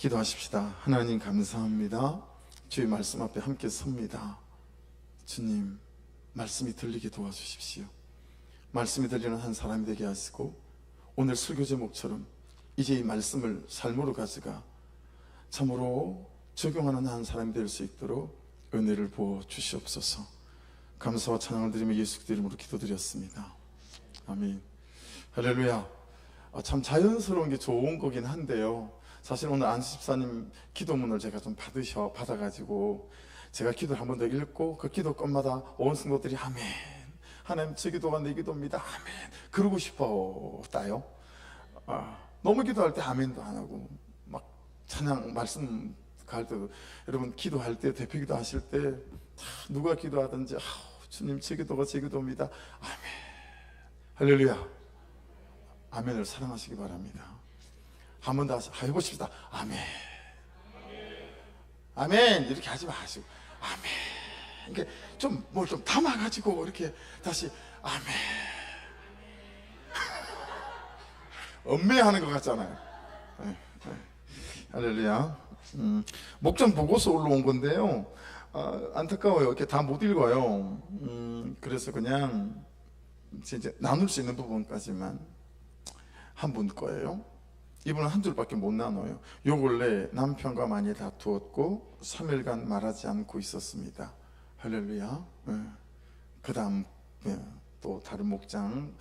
기도하십시다. 하나님 감사합니다. 주의 말씀 앞에 함께 섭니다. 주님, 말씀이 들리게 도와주십시오. 말씀이 들리는 한 사람이 되게 하시고, 오늘 설교 제목처럼 이제 이 말씀을 삶으로 가져가 참으로 적용하는 한 사람이 될 수 있도록 은혜를 부어 주시옵소서. 감사와 찬양을 드리며 예수 그리스도 이름으로 기도드렸습니다. 아멘. 할렐루야. 참 자연스러운 게 좋은 거긴 한데요, 사실 오늘 안수 집사님 기도문을 제가 좀 받아가지고 제가 기도를 한 번 더 읽고 그 기도 끝마다 온 성도들이 아멘, 하나님 저 기도가 내 기도입니다, 아멘, 그러고 싶었다요. 너무 기도할 때 아멘도 안 하고 막 찬양 말씀 갈 때도, 여러분 기도할 때 대표 기도 하실 때 누가 기도하든지 주님 저 기도가 제 기도입니다, 아멘, 할렐루야. 아멘을 사랑하시기 바랍니다. 한 번 더 해보십시다. 아멘, 아멘 이렇게 하지 마시고 아멘, 이게 좀 뭘 좀 담아가지고 이렇게 다시 아멘. 엄매하는 것 같잖아요. 할렐루야. 목장 보고서 올라온 건데요, 안타까워요. 이렇게 다 못 읽어요. 그래서 그냥 이제 나눌 수 있는 부분까지만 한 분 거예요. 이분은 한 줄밖에 못 나눠요. 요 근래 남편과 많이 다투었고 3일간 말하지 않고 있었습니다. 할렐루야. 그 다음 또 다른 목장,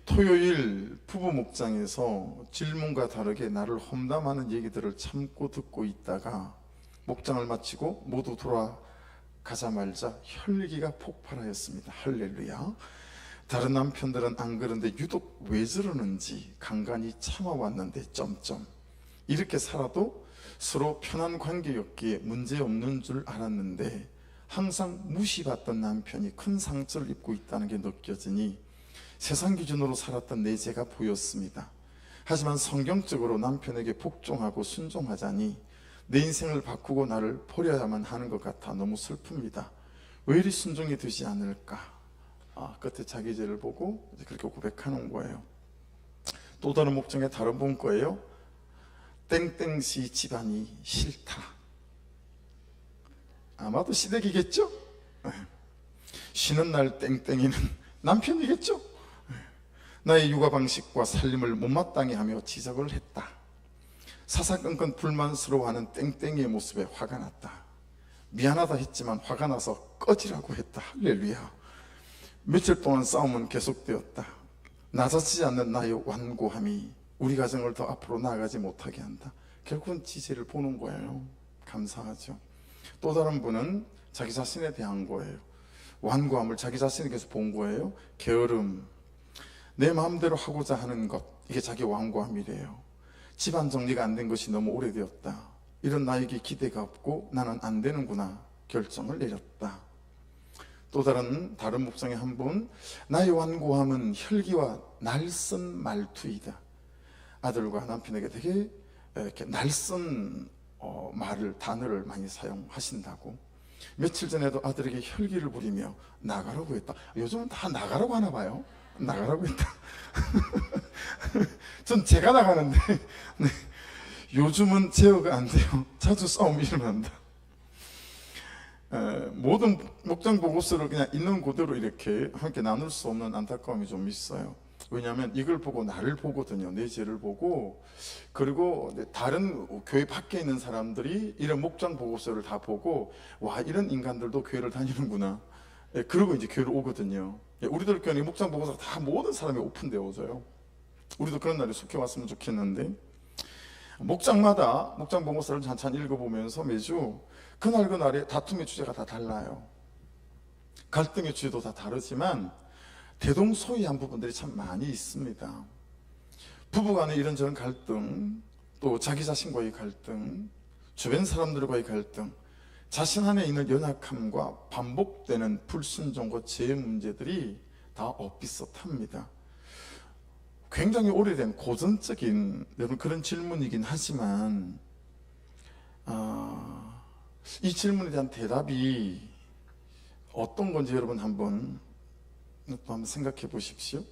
토요일 부부 목장에서 질문과 다르게 나를 험담하는 얘기들을 참고 듣고 있다가 목장을 마치고 모두 돌아가자마자 혈기가 폭발하였습니다. 할렐루야. 다른 남편들은 안 그런데 유독 왜 저러는지 간간히 참아왔는데 점점 이렇게 살아도 서로 편한 관계였기에 문제없는 줄 알았는데 항상 무시받던 남편이 큰 상처를 입고 있다는 게 느껴지니 세상 기준으로 살았던 내 죄가 보였습니다. 하지만 성경적으로 남편에게 복종하고 순종하자니 내 인생을 바꾸고 나를 버려야만 하는 것 같아 너무 슬픕니다. 왜 이리 순종이 되지 않을까? 끝에 자기 죄를 보고 이제 그렇게 고백하는 거예요. 또 다른 목장의 다른 분 거예요. 땡땡씨 집안이 싫다. 아마도 시댁이겠죠? 쉬는 날 땡땡이는 남편이겠죠? 나의 육아 방식과 살림을 못마땅히 하며 지적을 했다. 사사건건 불만스러워하는 땡땡이의 모습에 화가 났다. 미안하다 했지만 화가 나서 꺼지라고 했다. 할렐루야. 며칠 동안 싸움은 계속되었다. 낮아지지 않는 나의 완고함이 우리 가정을 더 앞으로 나아가지 못하게 한다. 결국은 지혜를 보는 거예요. 감사하죠. 또 다른 분은 자기 자신에 대한 거예요. 완고함을 자기 자신에게서 본 거예요. 게으름, 내 마음대로 하고자 하는 것, 이게 자기 완고함이래요. 집안 정리가 안 된 것이 너무 오래되었다. 이런 나에게 기대가 없고 나는 안 되는구나 결정을 내렸다. 또 다른 목장의 한 분, 나의 완고함은 혈기와 날선 말투이다. 아들과 남편에게 되게 이렇게 날선 단어를 많이 사용하신다고. 며칠 전에도 아들에게 혈기를 부리며 나가라고 했다. 요즘은 다 나가라고 하나 봐요. 나가라고 했다. 전 제가 나가는데 네, 요즘은 제어가 안 돼요. 자주 싸움이 일어난다. 모든 목장 보고서를 그냥 있는 그대로 이렇게 함께 나눌 수 없는 안타까움이 좀 있어요. 왜냐하면 이걸 보고 나를 보거든요. 내 죄를 보고. 그리고 다른 교회 밖에 있는 사람들이 이런 목장 보고서를 다 보고, 와, 이런 인간들도 교회를 다니는구나. 그러고 이제 교회를 오거든요. 우리들 교회는 목장 보고서 다 모든 사람이 오픈되어져요. 우리도 그런 날에 속해 왔으면 좋겠는데, 목장마다 목장 보고서를 찬찬히 읽어보면서 매주 그날에 다툼의 주제가 다 달라요. 갈등의 주제도 다 다르지만 대동소이한 부분들이 참 많이 있습니다. 부부간의 이런저런 갈등, 또 자기 자신과의 갈등, 주변 사람들과의 갈등, 자신 안에 있는 연약함과 반복되는 불순종과 죄의 문제들이 다 엇비슷합니다. 굉장히 오래된 고전적인 그런 질문이긴 하지만 이 질문에 대한 대답이 어떤 건지 여러분 한번 생각해 보십시오.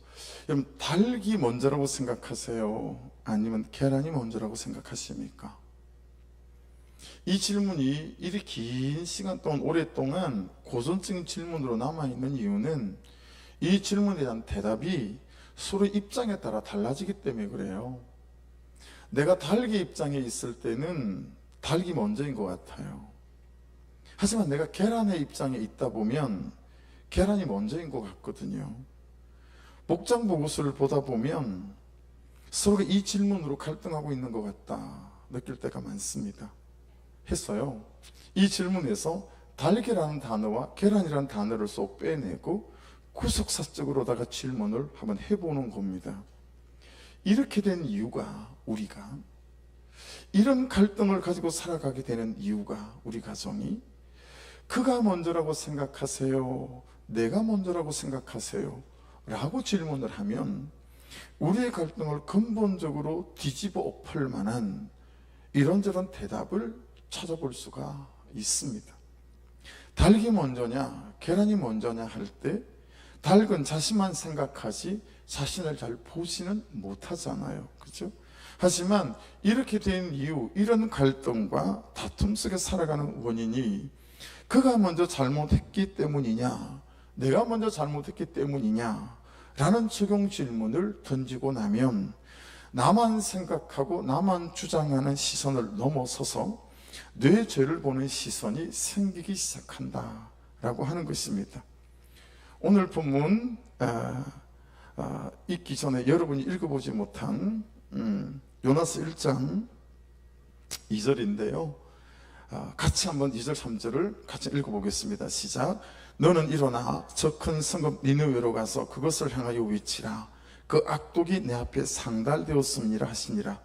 여러분, 닭이 먼저라고 생각하세요? 아니면 계란이 먼저라고 생각하십니까? 이 질문이 이렇게 긴 시간 동안 오랫동안 고전적인 질문으로 남아있는 이유는 이 질문에 대한 대답이 서로 입장에 따라 달라지기 때문에 그래요. 내가 닭의 입장에 있을 때는 닭이 먼저인 것 같아요. 하지만 내가 계란의 입장에 있다 보면 계란이 먼저인 것 같거든요. 목장 보고서를 보다 보면 서로가 이 질문으로 갈등하고 있는 것 같다 느낄 때가 많습니다. 했어요. 이 질문에서 달걀이라는 단어와 계란이라는 단어를 쏙 빼내고 구속사적으로다가 질문을 한번 해보는 겁니다. 이렇게 된 이유가, 우리가 이런 갈등을 가지고 살아가게 되는 이유가, 우리 가정이 그가 먼저라고 생각하세요? 내가 먼저라고 생각하세요? 라고 질문을 하면 우리의 갈등을 근본적으로 뒤집어 엎을 만한 이런저런 대답을 찾아볼 수가 있습니다. 닭이 먼저냐 계란이 먼저냐 할 때 닭은 자신만 생각하지 자신을 잘 보지는 못하잖아요. 그렇죠? 하지만 이렇게 된 이유, 이런 갈등과 다툼 속에 살아가는 원인이 그가 먼저 잘못했기 때문이냐, 내가 먼저 잘못했기 때문이냐 라는 적용 질문을 던지고 나면 나만 생각하고 나만 주장하는 시선을 넘어서서 내 죄를 보는 시선이 생기기 시작한다 라고 하는 것입니다. 오늘 본문 읽기 전에 여러분이 읽어보지 못한 요나서 1장 2절인데요 같이 한번 2절 3절을 같이 읽어보겠습니다. 시작. 너는 일어나 저 큰 성읍 니느웨로 가서 그것을 향하여 외치라. 그 악독이 내 앞에 상달되었음이라 하시니라.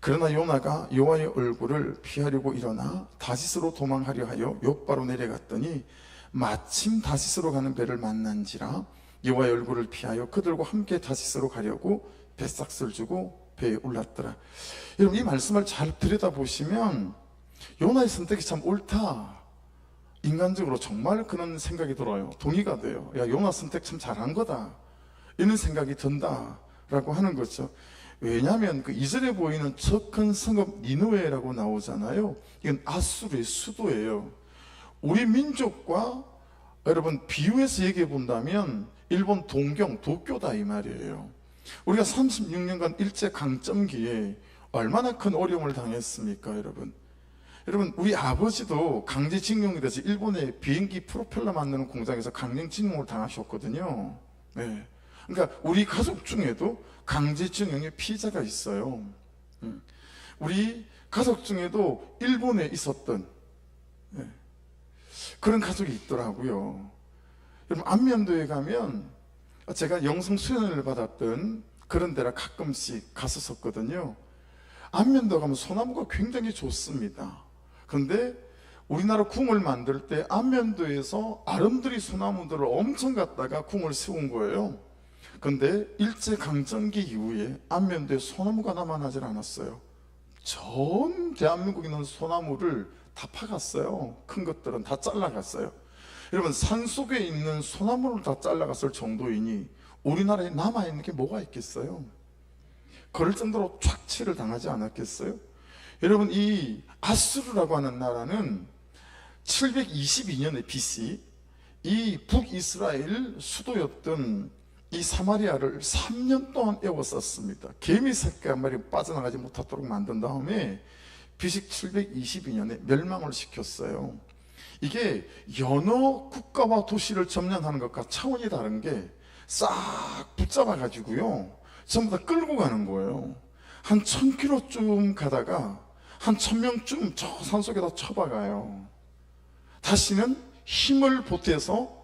그러나 요나가 여호와의 얼굴을 피하려고 일어나 다시스로 도망하려 하여 욥바로 내려갔더니 마침 다시스로 가는 배를 만난지라. 여호와의 얼굴을 피하여 그들과 함께 다시스로 가려고 배삭스를 주고 배에 올랐더라. 여러분, 이 말씀을 잘 들여다보시면 요나의 선택이 참 옳다, 인간적으로 정말 그런 생각이 들어요. 동의가 돼요. 야, 요나 선택 참 잘한 거다, 이런 생각이 든다라고 하는 거죠. 왜냐하면 그 2절에 보이는 저 큰 성읍 니느웨라고 나오잖아요. 이건 아수르의 수도예요. 우리 민족과 여러분 비유해서 얘기해 본다면 일본 동경, 도쿄다 이 말이에요. 우리가 36년간 일제강점기에 얼마나 큰 어려움을 당했습니까, 여러분? 여러분, 우리 아버지도 강제징용이 돼서 일본의 비행기 프로펠러 만드는 공장에서 강제징용을 당하셨거든요. 네. 그러니까 우리 가족 중에도 강제징용의 피해자가 있어요. 우리 가족 중에도 일본에 있었던 그런 가족이 있더라고요. 여러분, 안면도에 가면 제가 영성 수련을 받았던 그런 데라 가끔씩 갔었거든요. 안면도 가면 소나무가 굉장히 좋습니다. 그런데 우리나라 궁을 만들 때 안면도에서 아름드리 소나무들을 엄청 갖다가 궁을 세운 거예요. 그런데 일제강점기 이후에 안면도에 소나무가 남아나질 않았어요. 전 대한민국에 있는 소나무를 다 파갔어요. 큰 것들은 다 잘라갔어요. 여러분, 산속에 있는 소나무를 다 잘라갔을 정도이니 우리나라에 남아있는 게 뭐가 있겠어요? 그럴 정도로 착취를 당하지 않았겠어요? 여러분, 이 아수르라고 하는 나라는 722년에 BC 이 북이스라엘 수도였던 이 사마리아를 3년 동안 에워쌌습니다. 개미 새끼 한 마리 빠져나가지 못하도록 만든 다음에 BC 722년에 멸망을 시켰어요. 이게 여러 국가와 도시를 점령하는 것과 차원이 다른 게 싹 붙잡아 가지고요 전부 다 끌고 가는 거예요. 한 1000km쯤 가다가 한 1000명쯤 저 산속에다 쳐박아요. 다시는 힘을 보태서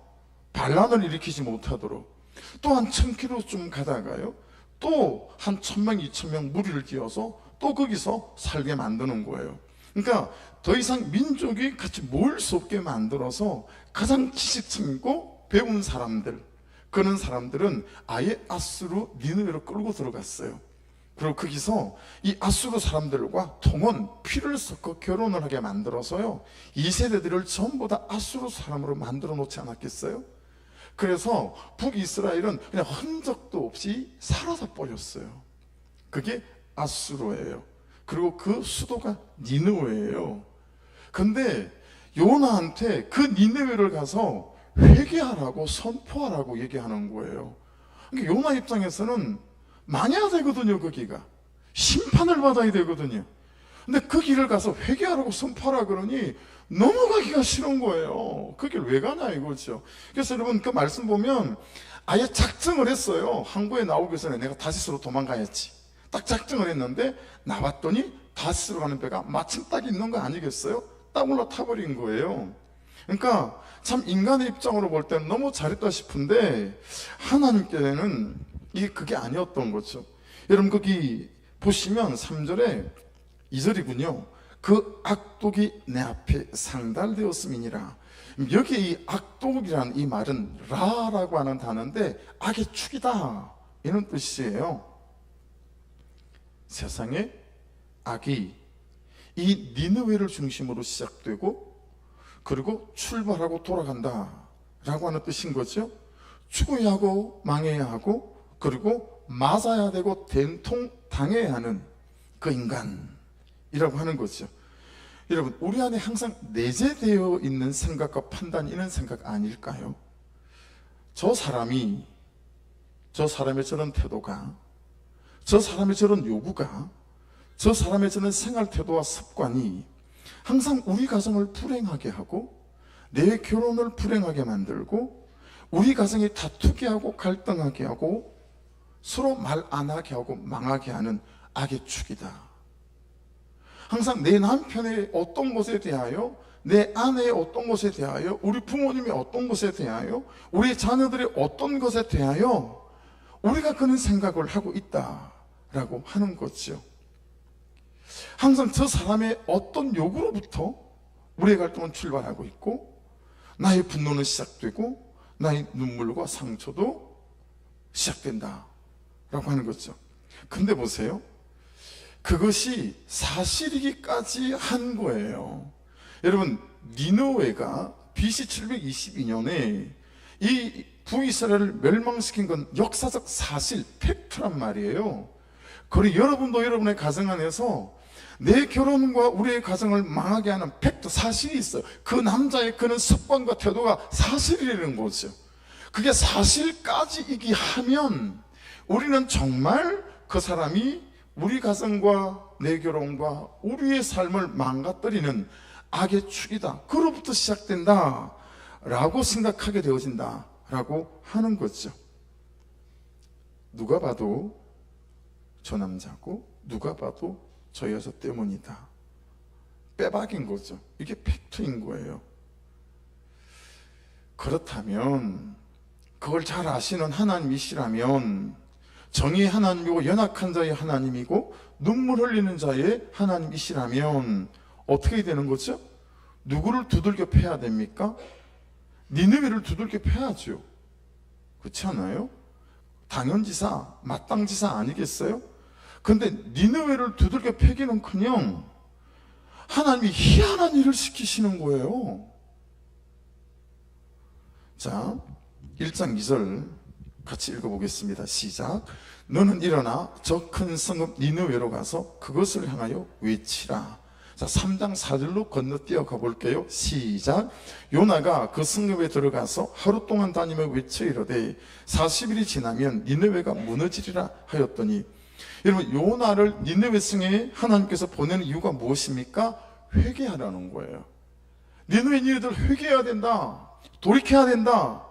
반란을 일으키지 못하도록. 또 한 1000km쯤 가다가요 또 한 1000명 2000명 무리를 띄워서 또 거기서 살게 만드는 거예요. 그러니까 더 이상 민족이 같이 모일 수 없게 만들어서 가장 지식층이고 배운 사람들, 그런 사람들은 아예 아수르 니느웨로 끌고 들어갔어요. 그리고 거기서 이 아수르 사람들과 통혼, 피를 섞어 결혼을 하게 만들어서요 2세대들을 전부 다 아수르 사람으로 만들어 놓지 않았겠어요? 그래서 북이스라엘은 그냥 흔적도 없이 사라져 버렸어요. 그게 아수르예요. 그리고 그 수도가 니느웨예요. 근데 요나한테 그 니느웨를 가서 회개하라고 선포하라고 얘기하는 거예요. 그러니까 요나 입장에서는 망해야 되거든요. 거기가 심판을 받아야 되거든요. 근데 그 길을 가서 회개하라고 선포하라 그러니 넘어가기가 싫은 거예요. 그 길 왜 가냐 이거죠. 그래서 여러분 그 말씀 보면 아예 작정을 했어요. 항구에 나오기 전에 내가 다시스로 도망가야지. 딱 작정을 했는데 나왔더니 다시스로 가는 배가 마침 딱 있는 거 아니겠어요? 딱 올라타버린 거예요. 그러니까 참 인간의 입장으로 볼 때는 너무 잘했다 싶은데 하나님께는 이게 그게 아니었던 거죠. 여러분 거기 보시면 3절에 2절이군요. 그 악독이 내 앞에 상달되었음이니라. 여기 이 악독이라는 이 말은 라라고 하는 단어인데 악의 축이다 이런 뜻이에요. 세상에 악이 이 니느웨를 중심으로 시작되고 그리고 출발하고 돌아간다 라고 하는 뜻인 거죠. 죽어야 하고 망해야 하고 그리고 맞아야 되고 된통 당해야 하는 그 인간이라고 하는 거죠. 여러분 우리 안에 항상 내재되어 있는 생각과 판단 이런 생각 아닐까요? 저 사람의 저런 태도가, 저 사람의 저런 요구가, 저 사람의 저런 생활 태도와 습관이 항상 우리 가정을 불행하게 하고 내 결혼을 불행하게 만들고 우리 가정이 다투게 하고 갈등하게 하고 서로 말 안 하게 하고 망하게 하는 악의 축이다. 항상 내 남편의 어떤 것에 대하여, 내 아내의 어떤 것에 대하여, 우리 부모님의 어떤 것에 대하여, 우리 자녀들의 어떤 것에 대하여 우리가 그런 생각을 하고 있다라고 하는 거죠. 항상 저 사람의 어떤 요구로부터 우리의 갈등은 출발하고 있고 나의 분노는 시작되고 나의 눈물과 상처도 시작된다 라고 하는 거죠. 근데 보세요, 그것이 사실이기까지 한 거예요. 여러분 니느웨가 BC 722년에 이 북이스라엘을 멸망시킨 건 역사적 사실, 팩트란 말이에요. 그리고 여러분도 여러분의 가정 안에서 내 결혼과 우리의 가정을 망하게 하는 팩트, 사실이 있어요. 그 남자의 그런 습관과 태도가 사실이라는 거죠. 그게 사실까지이기 하면 우리는 정말 그 사람이 우리 가정과 내 결혼과 우리의 삶을 망가뜨리는 악의 축이다, 그로부터 시작된다 라고 생각하게 되어진다 라고 하는 거죠. 누가 봐도 저 남자고 누가 봐도 저 여자 때문이다, 빼박인 거죠. 이게 팩트인 거예요. 그렇다면 그걸 잘 아시는 하나님이시라면, 정의의 하나님이고 연약한 자의 하나님이고 눈물 흘리는 자의 하나님이시라면 어떻게 되는 거죠? 누구를 두들겨 패야 됩니까? 니느웨를 두들겨 패야죠. 그렇지 않아요? 당연지사, 마땅지사 아니겠어요? 근데 니느웨를 두들겨 패기는커녕 하나님이 희한한 일을 시키시는 거예요. 자, 1장 2절 같이 읽어보겠습니다. 시작. 너는 일어나 저 큰 성읍 니느웨로 가서 그것을 향하여 외치라. 자, 3장 4절로 건너뛰어 가볼게요. 시작. 요나가 그 성읍에 들어가서 하루 동안 다니며 외쳐 이르되 40일이 지나면 니느웨가 무너지리라 하였더니, 여러분 요나를 니느웨 성에 하나님께서 보내는 이유가 무엇입니까? 회개하라는 거예요. 니느웨 니네들 회개해야 된다, 돌이켜야 된다.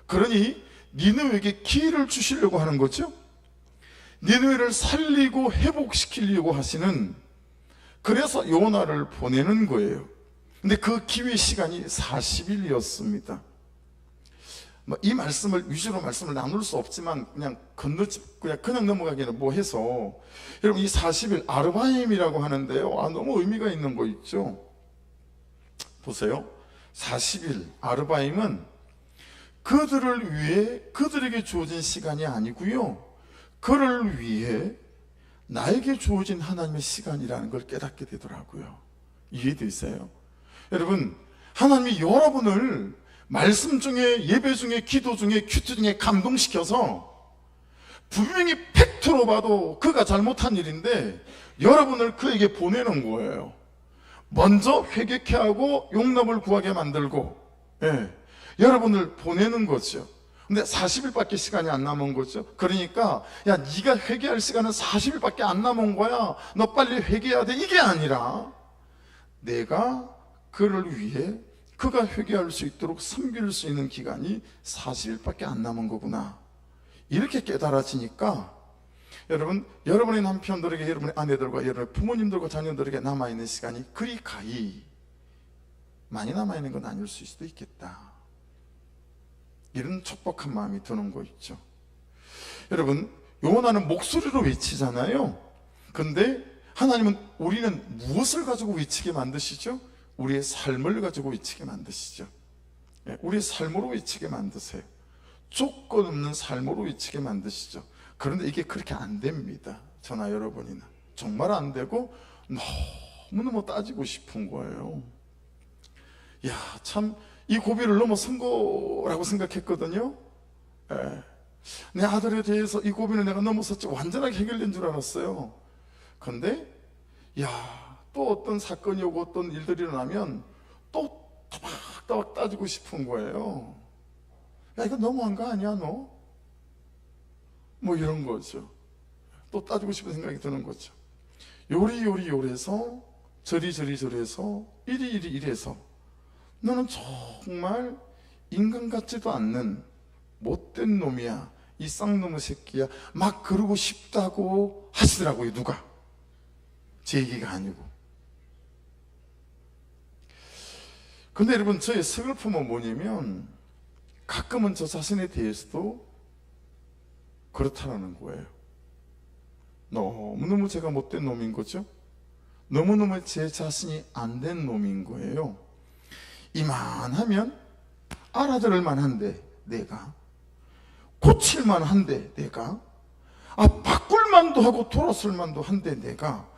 그러니 니느웨에게 기회를 주시려고 하는 거죠. 니느웨를 살리고 회복시키려고 하시는, 그래서 요나를 보내는 거예요. 근데 그 기회 시간이 40일이었습니다. 이 말씀을 위주로 말씀을 나눌 수 없지만 그냥 넘어가기는 뭐 해서, 여러분 이 40일 아르바임이라고 하는데요, 너무 의미가 있는 거 있죠. 보세요. 40일 아르바임은 그들을 위해, 그들에게 주어진 시간이 아니고요, 그를 위해 나에게 주어진 하나님의 시간이라는 걸 깨닫게 되더라고요. 이해되세요? 여러분, 하나님이 여러분을 말씀 중에, 예배 중에, 기도 중에, 큐티 중에 감동시켜서 분명히 팩트로 봐도 그가 잘못한 일인데 여러분을 그에게 보내는 거예요. 먼저 회개케 하고 용납을 구하게 만들고, 예, 여러분을 보내는 거죠. 근데 40일밖에 시간이 안 남은 거죠. 그러니까 야, 네가 회개할 시간은 40일밖에 안 남은 거야, 너 빨리 회개해야 돼, 이게 아니라 내가 그를 위해 그가 회개할 수 있도록 섬길 수 있는 기간이 40일밖에 안 남은 거구나, 이렇게 깨달아지니까 여러분, 여러분의 남편들에게, 여러분의 아내들과 여러분의 부모님들과 자녀들에게 남아있는 시간이 그리 가히 많이 남아있는 건 아닐 수도 있겠다, 이런 촉박한 마음이 드는 거 있죠. 여러분, 요나는 목소리로 외치잖아요. 근데 하나님은 우리는 무엇을 가지고 외치게 만드시죠? 우리의 삶을 가지고 외치게 만드시죠. 우리의 삶으로 외치게 만드세요. 조건 없는 삶으로 외치게 만드시죠. 그런데 이게 그렇게 안 됩니다. 저나 여러분이나 정말 안 되고 너무너무 따지고 싶은 거예요. 야, 참 이 고비를 넘어선 거라고 생각했거든요. 내 아들에 대해서 이 고비는 내가 넘어섰지, 완전하게 해결된 줄 알았어요. 근데 또 어떤 사건이 오고 어떤 일들이 일어나면 또 따박따박 따지고 싶은 거예요. 야, 이거 너무한 거 아니야 너? 뭐 이런 거죠. 또 따지고 싶은 생각이 드는 거죠. 요리요리요리해서 저리저리저리해서 이리이리이래서 너는 정말 인간 같지도 않는 못된 놈이야, 이 쌍놈의 새끼야, 막 그러고 싶다고 하시더라고요. 누가? 제 얘기가 아니고. 근데 여러분, 저의 슬픔은 뭐냐면 가끔은 저 자신에 대해서도 그렇다라는 거예요. 너무너무 제가 못된 놈인 거죠. 너무너무 제 자신이 안 된 놈인 거예요. 이만하면 알아들을 만한데 내가, 고칠 만한데 내가, 바꿀 만도 하고 돌아설 만도 한데 내가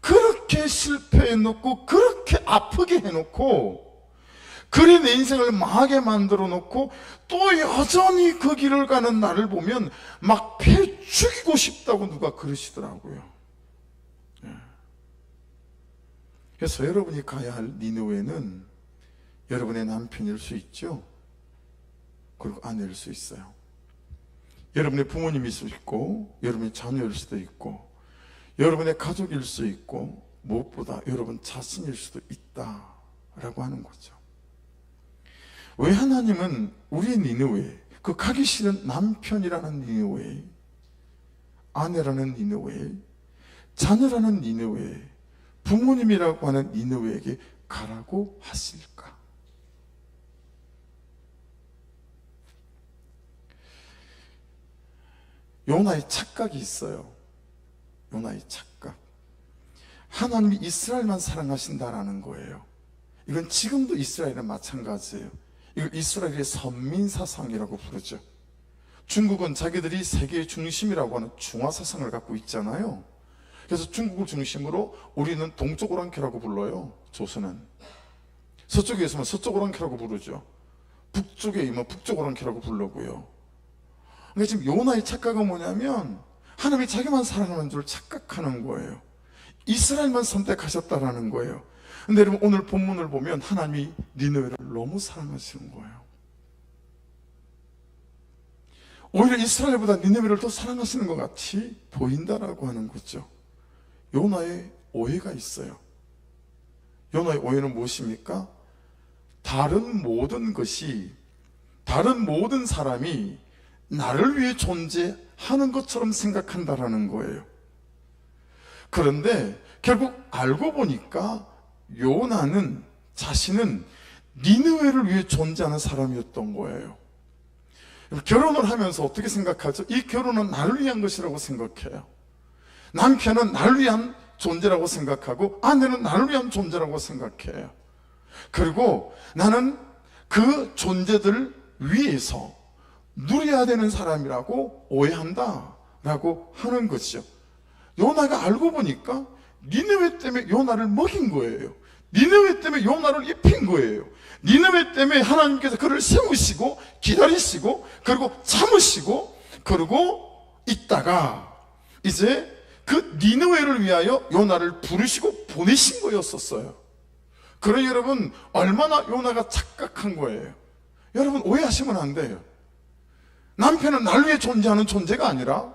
그렇게 실패해놓고 그렇게 아프게 해놓고 그리 내 인생을 망하게 만들어 놓고 또 여전히 그 길을 가는 나를 보면 막 패 죽이고 싶다고 누가 그러시더라고요. 그래서 여러분이 가야 할 니느웨는 여러분의 남편일 수 있죠. 그리고 아내일 수 있어요. 여러분의 부모님일 수 있고, 여러분의 자녀일 수도 있고, 여러분의 가족일 수 있고, 무엇보다 여러분 자신일 수도 있다라고 하는 거죠. 왜 하나님은 우리의 니느웨, 그 가기 싫은 남편이라는 니느웨, 아내라는 니느웨, 자녀라는 니느웨, 부모님이라고 하는 니느웨에게 가라고 하실까? 요나의 착각이 있어요. 요나의 착각. 하나님이 이스라엘만 사랑하신다라는 거예요. 이건 지금도 이스라엘은 마찬가지예요. 이걸 이스라엘의 선민사상이라고 부르죠. 중국은 자기들이 세계의 중심이라고 하는 중화사상을 갖고 있잖아요. 그래서 중국을 중심으로 우리는 동쪽 오랑캐라고 불러요. 조선은. 서쪽에 있으면 서쪽 오랑캐라고 부르죠. 북쪽에 있으면 북쪽 오랑캐라고 부르고요. 근데 지금 요나의 착각은 뭐냐면 하나님이 자기만 사랑하는 줄 착각하는 거예요. 이스라엘만 선택하셨다라는 거예요. 근데 여러분, 오늘 본문을 보면 하나님이 니느웨를 너무 사랑하시는 거예요. 오히려 이스라엘보다 니느웨를 더 사랑하시는 것 같이 보인다라고 하는 거죠. 요나의 오해가 있어요. 요나의 오해는 무엇입니까? 다른 모든 것이, 다른 모든 사람이 나를 위해 존재하는 것처럼 생각한다라는 거예요. 그런데 결국 알고 보니까 요나는 자신은 니느웨를 위해 존재하는 사람이었던 거예요. 결혼을 하면서 어떻게 생각하죠? 이 결혼은 나를 위한 것이라고 생각해요. 남편은 나를 위한 존재라고 생각하고 아내는 나를 위한 존재라고 생각해요. 그리고 나는 그 존재들 위해서 누려야 되는 사람이라고 오해한다 라고 하는 것이죠. 요나가 알고 보니까 니느웨 때문에 요나를 먹인 거예요. 니느웨 때문에 요나를 입힌 거예요. 니느웨 때문에 하나님께서 그를 세우시고 기다리시고 그리고 참으시고 그리고 있다가 이제 그 니느웨를 위하여 요나를 부르시고 보내신 거였었어요. 그러니 여러분, 얼마나 요나가 착각한 거예요. 여러분, 오해하시면 안 돼요. 남편은 나를 위해 존재하는 존재가 아니라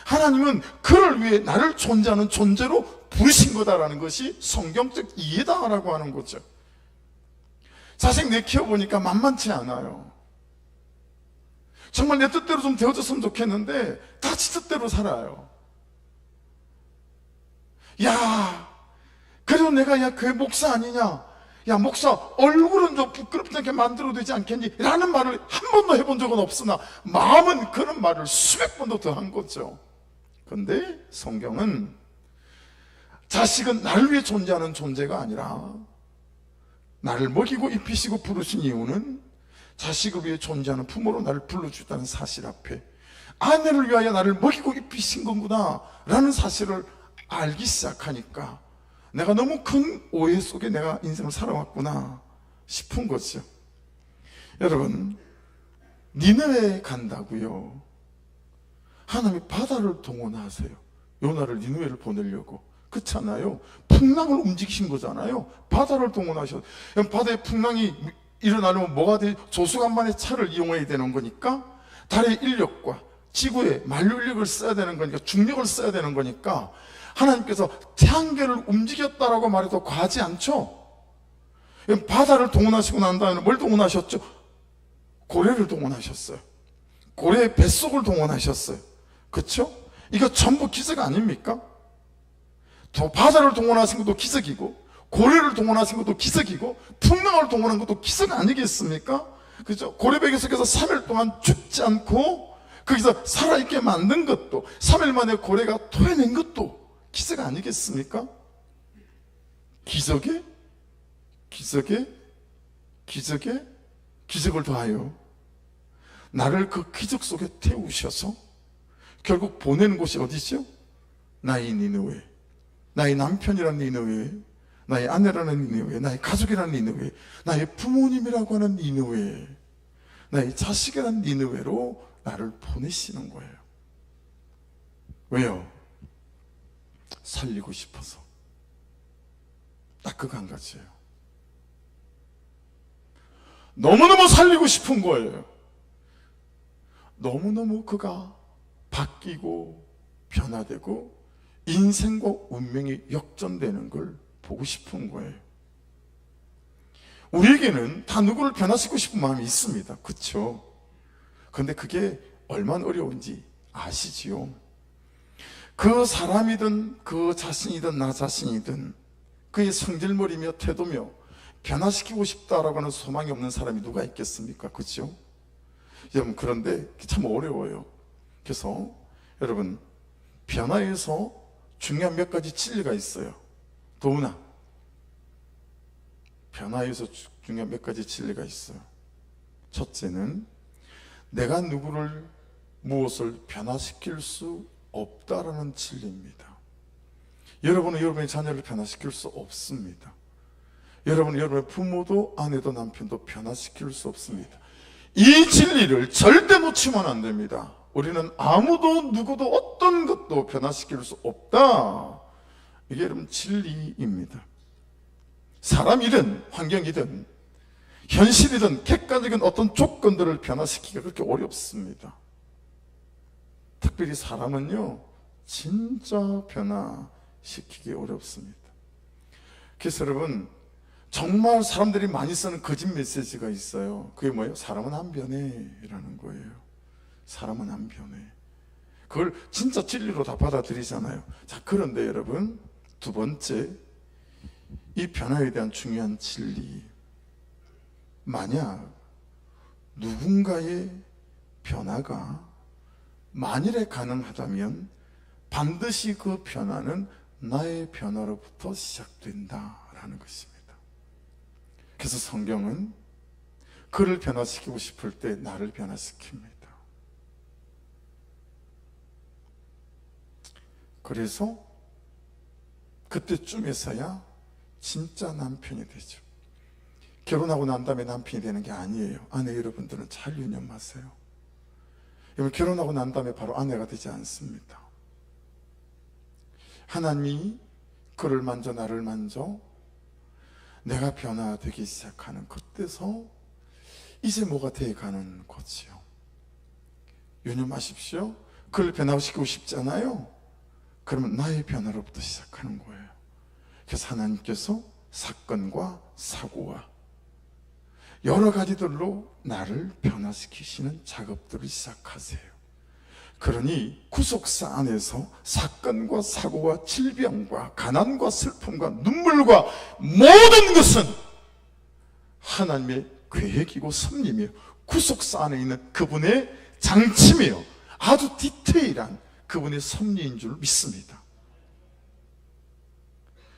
하나님은 그를 위해 나를 존재하는 존재로 부르신 거다라는 것이 성경적 이해다라고 하는 거죠. 자식 내 키워보니까 만만치 않아요. 정말 내 뜻대로 좀 되어졌으면 좋겠는데 다 지 뜻대로 살아요. 야, 그래도 내가 야 교회 목사 아니냐, 야 목사 얼굴은 좀 부끄럽지 않게 만들어도 되지 않겠니? 라는 말을 한 번도 해본 적은 없으나 마음은 그런 말을 수백 번도 더 한 거죠. 그런데 성경은 자식은 나를 위해 존재하는 존재가 아니라 나를 먹이고 입히시고 부르신 이유는 자식을 위해 존재하는 부모로 나를 불러주다는 사실 앞에 아내를 위하여 나를 먹이고 입히신 거구나 라는 사실을 알기 시작하니까 내가 너무 큰 오해 속에 내가 인생을 살아왔구나 싶은 거죠. 여러분, 니느웨에 간다고요. 하나님이 바다를 동원하세요. 요나를 니느웨를 보내려고. 그렇잖아요. 풍랑을 움직이신 거잖아요. 바다를 동원하셔. 바다에 풍랑이 일어나려면 뭐가 돼? 조수간만의 차를 이용해야 되는 거니까 달의 인력과 지구의 만류 인력을 써야 되는 거니까 중력을 써야 되는 거니까 하나님께서 태양계를 움직였다라고 말해도 과하지 않죠. 바다를 동원하시고 난 다음에 뭘 동원하셨죠? 고래를 동원하셨어요. 고래의 뱃속을 동원하셨어요. 그렇죠? 이거 전부 기적 아닙니까? 바다를 동원하신 것도 기적이고 고래를 동원하신 것도 기적이고 풍랑을 동원한 것도 기적 아니겠습니까? 그죠? 고래배기 속에서 3일 동안 죽지 않고 거기서 살아있게 만든 것도 3일 만에 고래가 토해낸 것도 기적 아니겠습니까? 기적에 기적을 더하여 나를 그 기적 속에 태우셔서 결국 보내는 곳이 어디죠? 나의 니느웨, 나의 남편이라는 니느웨, 나의 아내라는 니느웨, 나의 가족이라는 니느웨, 나의 부모님이라고 하는 니느웨, 나의 자식이라는 니느웨로 나를 보내시는 거예요. 왜요? 살리고 싶어서. 딱 그거 한 가지예요. 너무너무 살리고 싶은 거예요. 너무너무 그가 바뀌고 변화되고 인생과 운명이 역전되는 걸 보고 싶은 거예요. 우리에게는 다 누구를 변화시키고 싶은 마음이 있습니다. 그렇죠? 그런데 그게 얼마나 어려운지 아시지요? 그 사람이든 그 자신이든 나 자신이든 그의 성질머리며 태도며 변화시키고 싶다라고 하는 소망이 없는 사람이 누가 있겠습니까? 그렇죠? 여러분, 그런데 참 어려워요. 그래서 여러분, 변화에서 중요한 몇 가지 진리가 있어요. 더구나 변화에서 중요한 몇 가지 진리가 있어요. 첫째는 내가 누구를 무엇을 변화시킬 수 없다라는 진리입니다. 여러분은 여러분의 자녀를 변화시킬 수 없습니다. 여러분은 여러분의 부모도 아내도 남편도 변화시킬 수 없습니다. 이 진리를 절대 놓치면 안 됩니다. 우리는 아무도 누구도 어떤 것도 변화시킬 수 없다. 이게 여러분 진리입니다. 사람이든 환경이든 현실이든 객관적인 어떤 조건들을 변화시키기가 그렇게 어렵습니다. 특별히 사람은요 진짜 변화시키기 어렵습니다. 그래서 여러분 정말 사람들이 많이 쓰는 거짓 메시지가 있어요. 그게 뭐예요? 사람은 안 변해 라는 거예요. 사람은 안 변해. 그걸 진짜 진리로 다 받아들이잖아요. 자, 그런데 여러분 두 번째, 이 변화에 대한 중요한 진리, 만약 누군가의 변화가 만일에 가능하다면 반드시 그 변화는 나의 변화로부터 시작된다라는 것입니다. 그래서 성경은 그를 변화시키고 싶을 때 나를 변화시킵니다. 그래서 그때쯤에서야 진짜 남편이 되죠. 결혼하고 난 다음에 남편이 되는 게 아니에요. 아내 여러분들은 잘 유념하세요. 여러분, 결혼하고 난 다음에 바로 아내가 되지 않습니다. 하나님이 그를 만져 나를 만져 내가 변화되기 시작하는 그때서 이제 뭐가 돼가는 거지요. 유념하십시오. 그를 변화시키고 싶잖아요. 그러면 나의 변화로부터 시작하는 거예요. 그래서 하나님께서 사건과 사고와 여러 가지들로 나를 변화시키시는 작업들을 시작하세요. 그러니 구속사 안에서 사건과 사고와 질병과 가난과 슬픔과 눈물과 모든 것은 하나님의 계획이고 섭림이에요. 구속사 안에 있는 그분의 장침이에요. 아주 디테일한 그분의 섭리인 줄 믿습니다.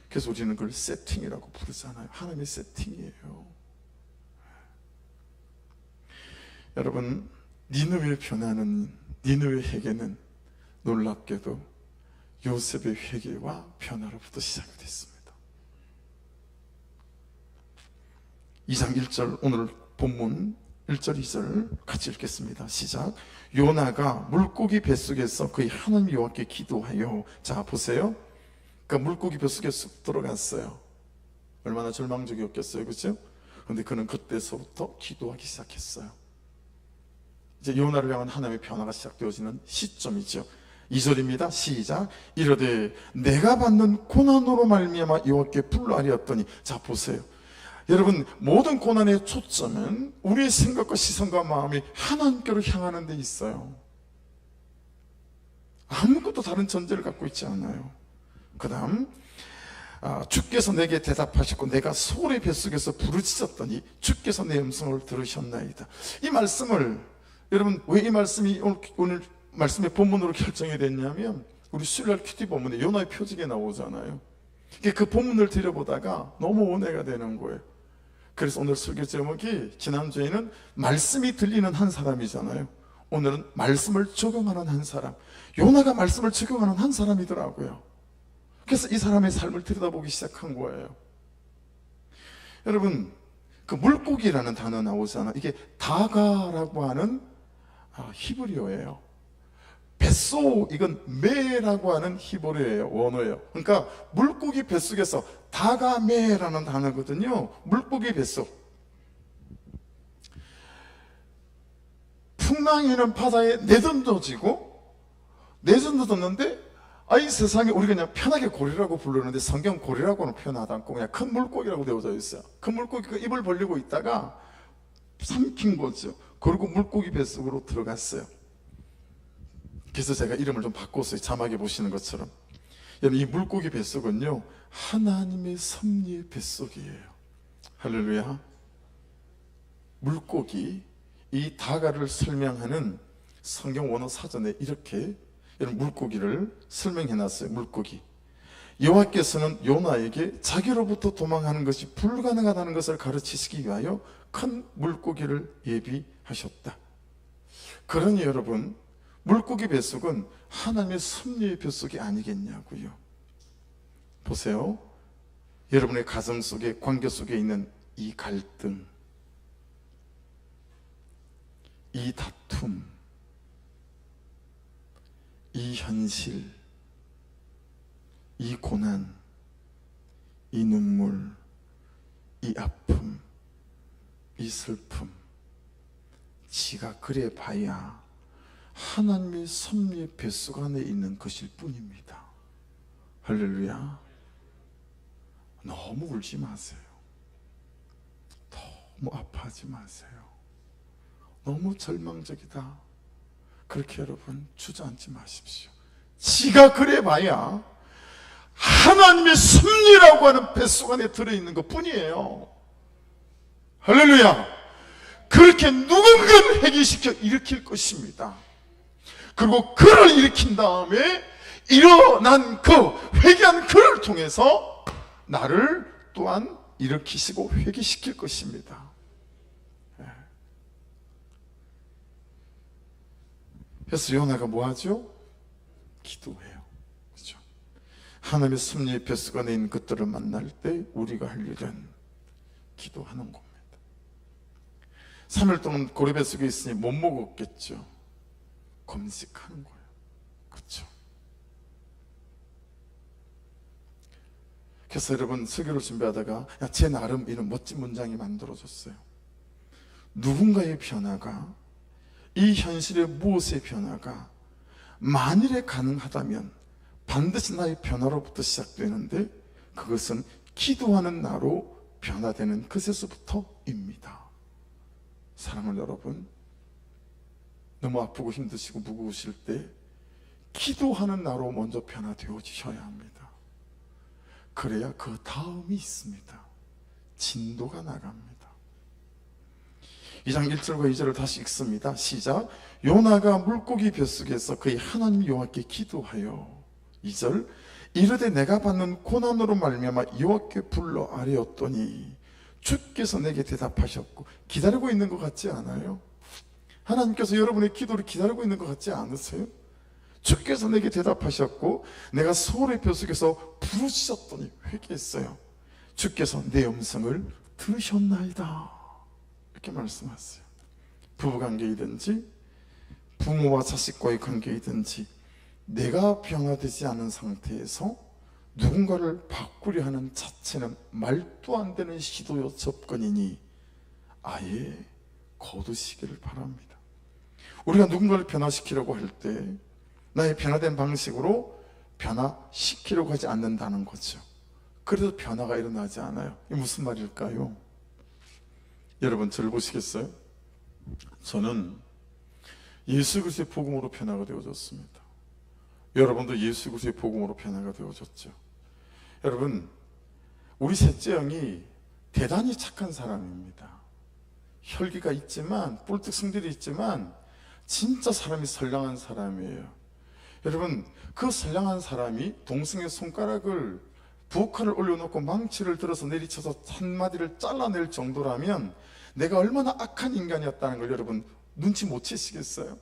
그래서 우리는 그걸 세팅이라고 부르잖아요. 하나님의 세팅이에요. 여러분, 니느웨 변화는, 니느웨 회개는 놀랍게도 요셉의 회개와 변화로부터 시작이 됐습니다. 2장 1절, 오늘 본문 1절 2절 같이 읽겠습니다. 시작. 요나가 물고기 뱃속에서 그의 하나님 여호와께 기도하여, 자 보세요. 그러니까 물고기 뱃속에 쑥 들어갔어요. 얼마나 절망적이었겠어요, 그렇죠? 그런데 그는 그때서부터 기도하기 시작했어요. 이제 요나를 향한 하나님의 변화가 시작되어지는 시점이죠. 2절입니다. 시작. 이르되 내가 받는 고난으로 말미암아 여호와께 불러하리었더니, 자 보세요. 여러분, 모든 고난의 초점은 우리의 생각과 시선과 마음이 하나님께로 향하는 데 있어요. 아무것도 다른 전제를 갖고 있지 않아요. 그 다음, 주께서 내게 대답하셨고 내가 소울의 뱃속에서 부르짖었더니 주께서 내 음성을 들으셨나이다. 이 말씀을, 여러분, 왜 이 말씀이 오늘 말씀의 본문으로 결정이 됐냐면, 우리 수요일날 큐티 본문에 요나의 표적에 나오잖아요. 그 본문을 들여보다가 너무 은혜가 되는 거예요. 그래서 오늘 설교 제목이, 지난주에는 말씀이 들리는 한 사람이잖아요. 오늘은 말씀을 적용하는 한 사람. 요나가 말씀을 적용하는 한 사람이더라고요. 그래서 이 사람의 삶을 들여다보기 시작한 거예요. 여러분, 그 물고기라는 단어 나오잖아요. 이게 다가라고 하는 히브리어예요. 뱃속, 이건 메라고 하는 히브리어예요. 원어예요. 그러니까 물고기 뱃속에서 다가메라는 단어거든요. 물고기 뱃속. 풍랑이는 바다에 내던져지고, 내던져졌는데, 이 세상에 우리가 그냥 편하게 고리라고 부르는데 성경 고리라고는 표현하지 않고 그냥 큰 물고기라고 되어져 있어요. 큰 물고기가 입을 벌리고 있다가 삼킨 거죠. 그리고 물고기 뱃속으로 들어갔어요. 그래서 제가 이름을 좀 바꿨어요. 자막에 보시는 것처럼. 여러분, 이 물고기 뱃속은요, 하나님의 섭리의 뱃속이에요. 할렐루야. 물고기, 이 다가를 설명하는 성경 원어 사전에 이렇게 여러분 물고기를 설명해 놨어요. 물고기. 여호와께서는 요나에게 자기로부터 도망하는 것이 불가능하다는 것을 가르치시기 위하여 큰 물고기를 예비하셨다. 그러니 여러분, 물고기 뱃속은 하나님의 섭리의 뱃속이 아니겠냐고요. 보세요. 여러분의 가정 속에, 관계 속에 있는 이 갈등, 이 다툼, 이 현실, 이 고난, 이 눈물, 이 아픔, 이 슬픔, 지가 그래 봐야 하나님의 섭리의 뱃속 안에 있는 것일 뿐입니다. 할렐루야. 너무 울지 마세요. 너무 아파하지 마세요. 너무 절망적이다, 그렇게 여러분 주저앉지 마십시오. 지가 그래 봐야 하나님의 섭리라고 하는 뱃속 안에 들어있는 것 뿐이에요. 할렐루야. 그렇게 누군가를 회개시켜 일으킬 것입니다. 그리고 그를 일으킨 다음에 일어난 그 회개한 그를 통해서 나를 또한 일으키시고 회개시킬 것입니다. 그래서 요나가 뭐 하죠? 기도해요. 그렇죠? 하나님의 섭리의 뱃속 안에 있는 것들을 만날 때 우리가 할 일은 기도하는 겁니다. 3일 동안 고리 뱃속에 있으니 못 먹었겠죠. 금식하는 거예요. 그렇죠? 그래서 여러분 설교를 준비하다가 제 나름 이런 멋진 문장이 만들어졌어요. 누군가의 변화가, 이 현실의 무엇의 변화가 만일에 가능하다면 반드시 나의 변화로부터 시작되는데, 그것은 기도하는 나로 변화되는 그새서부터입니다. 사랑하는 여러분, 너무 아프고 힘드시고 무거우실 때 기도하는 나로 먼저 변화되어지셔야 합니다. 그래야 그 다음이 있습니다. 진도가 나갑니다. 2장 1절과 2절을 다시 읽습니다. 시작. 요나가 물고기 뱃속에서 그의 하나님 여호와께 기도하여 2절 이르되 내가 받는 고난으로 말미암아 여호와께 불러 아뢰었더니 주께서 내게 대답하셨고. 기다리고 있는 것 같지 않아요? 하나님께서 여러분의 기도를 기다리고 있는 것 같지 않으세요? 주께서 내게 대답하셨고 내가 소울의 뱃속에서 부르셨더니 회개했어요. 주께서 내 음성을 들으셨나이다, 이렇게 말씀하세요. 부부관계이든지 부모와 자식과의 관계이든지 내가 변화되지 않은 상태에서 누군가를 바꾸려 하는 자체는 말도 안 되는 시도요 접근이니 아예 거두시기를 바랍니다. 우리가 누군가를 변화시키려고 할 때 나의 변화된 방식으로 변화시키려고 하지 않는다는 거죠. 그래서 변화가 일어나지 않아요. 이게 무슨 말일까요? 여러분 저를 보시겠어요? 저는 예수 그리스도의 복음으로 변화가 되어졌습니다. 여러분도 예수 그리스도의 복음으로 변화가 되어졌죠. 여러분, 우리 셋째 형이 대단히 착한 사람입니다. 혈기가 있지만, 뿔뚝성질이 있지만 진짜 사람이 선량한 사람이에요. 여러분, 그 선량한 사람이 동생의 손가락을 부엌칼을 올려놓고 망치를 들어서 내리쳐서 한마디를 잘라낼 정도라면 내가 얼마나 악한 인간이었다는 걸 여러분 눈치 못 채시겠어요?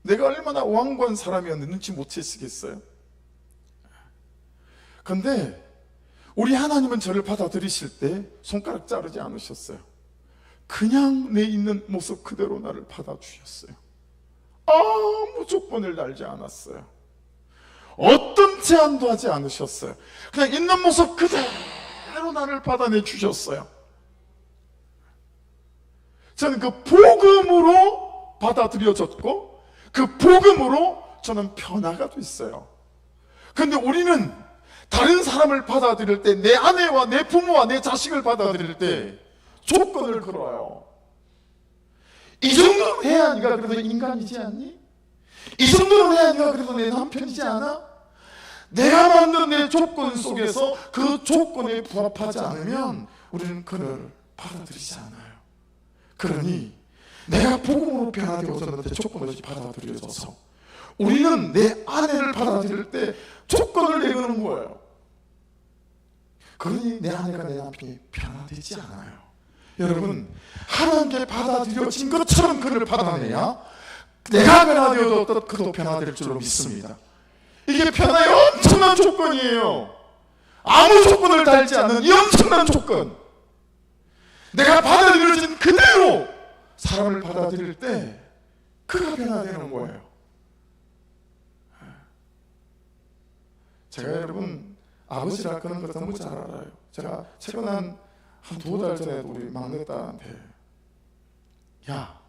내가 얼마나 완고한 사람이었는데 눈치 못 채시겠어요? 근데 우리 하나님은 저를 받아들이실 때 손가락 자르지 않으셨어요. 그냥 내 있는 모습 그대로 나를 받아주셨어요. 아무 조건을 달지 않았어요. 어떤 제한도 하지 않으셨어요. 그냥 있는 모습 그대로 나를 받아내 주셨어요. 저는 그 복음으로 받아들여졌고 그 복음으로 저는 변화가 됐어요. 그런데 우리는 다른 사람을 받아들일 때, 내 아내와 내 부모와 내 자식을 받아들일 때 조건을 걸어요. 이 정도는 해야 네가 그래도 인간이지 않니? 이 정도는 해야 네가 그래도 내 남편이지 않아? 내가 만든 내 조건 속에서 그 조건에 부합하지 않으면 우리는 그를 받아들이지 않아요. 그러니 내가 복음으로 변화되어졌는데 조건 없이 받아들여져서 우리는 내 아내를 받아들일 때 조건을 내거는 거예요. 그러니 내 아내가 내 남편이 변화되지 않아요. 여러분, 하나님께 받아들여진 것처럼 그를 받아내야 내가 변화되어졌던 그도 변화될 줄로 믿습니다. 이게 변화의 엄청난 조건이에요. 아무 조건을 달지 않는 이 엄청난 조건. 내가 받아들여진 그대로 사람을 받아들일 때 그가 변화되는 거예요. 제가 여러분 아버지라 그런 걸 너무 잘 알아요. 제가 최근 한 2달 전에도 우리 막내딸한테 야,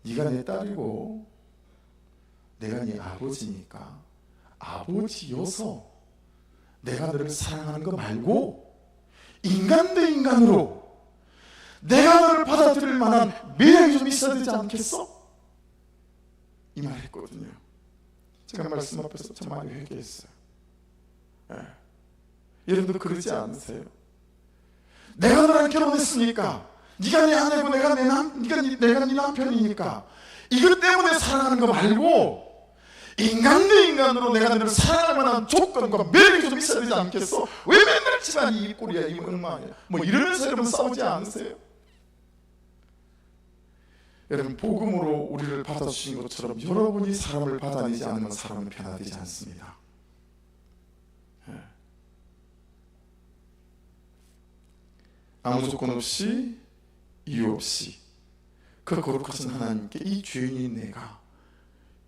네가 내 딸이고 내가 네 아버지니까 아버지여서 내가 너를 사랑하는 거 말고 인간 대 인간으로 내가 너를 받아들일 만한 매력이 좀 있어야 되지 않겠어? 이 말 했거든요. 제가 말씀 앞에서 참 많이 회개했어요. 여러분도 그러지 않으세요? 내가 너랑 결혼했으니까 네가 내 아내고 내가 네 남편이니까 이것 때문에 사랑하는 거 말고 인간 대 인간으로 내가 너를 사랑할 만한 조건과 매력이 좀 있어야 되지 않겠어? 왜 맨날 집안이 이 꼴이야 이 엉망이야 뭐 이러면서 여러분 싸우지 않으세요? 여러분, 복음으로 우리를 받아주신 것처럼 여러분이 사람을 받아내지 않으면 사람은 변화되지 않습니다. 아무 조건 없이 이유 없이 그 거룩하신 하나님께 이 죄인인 내가,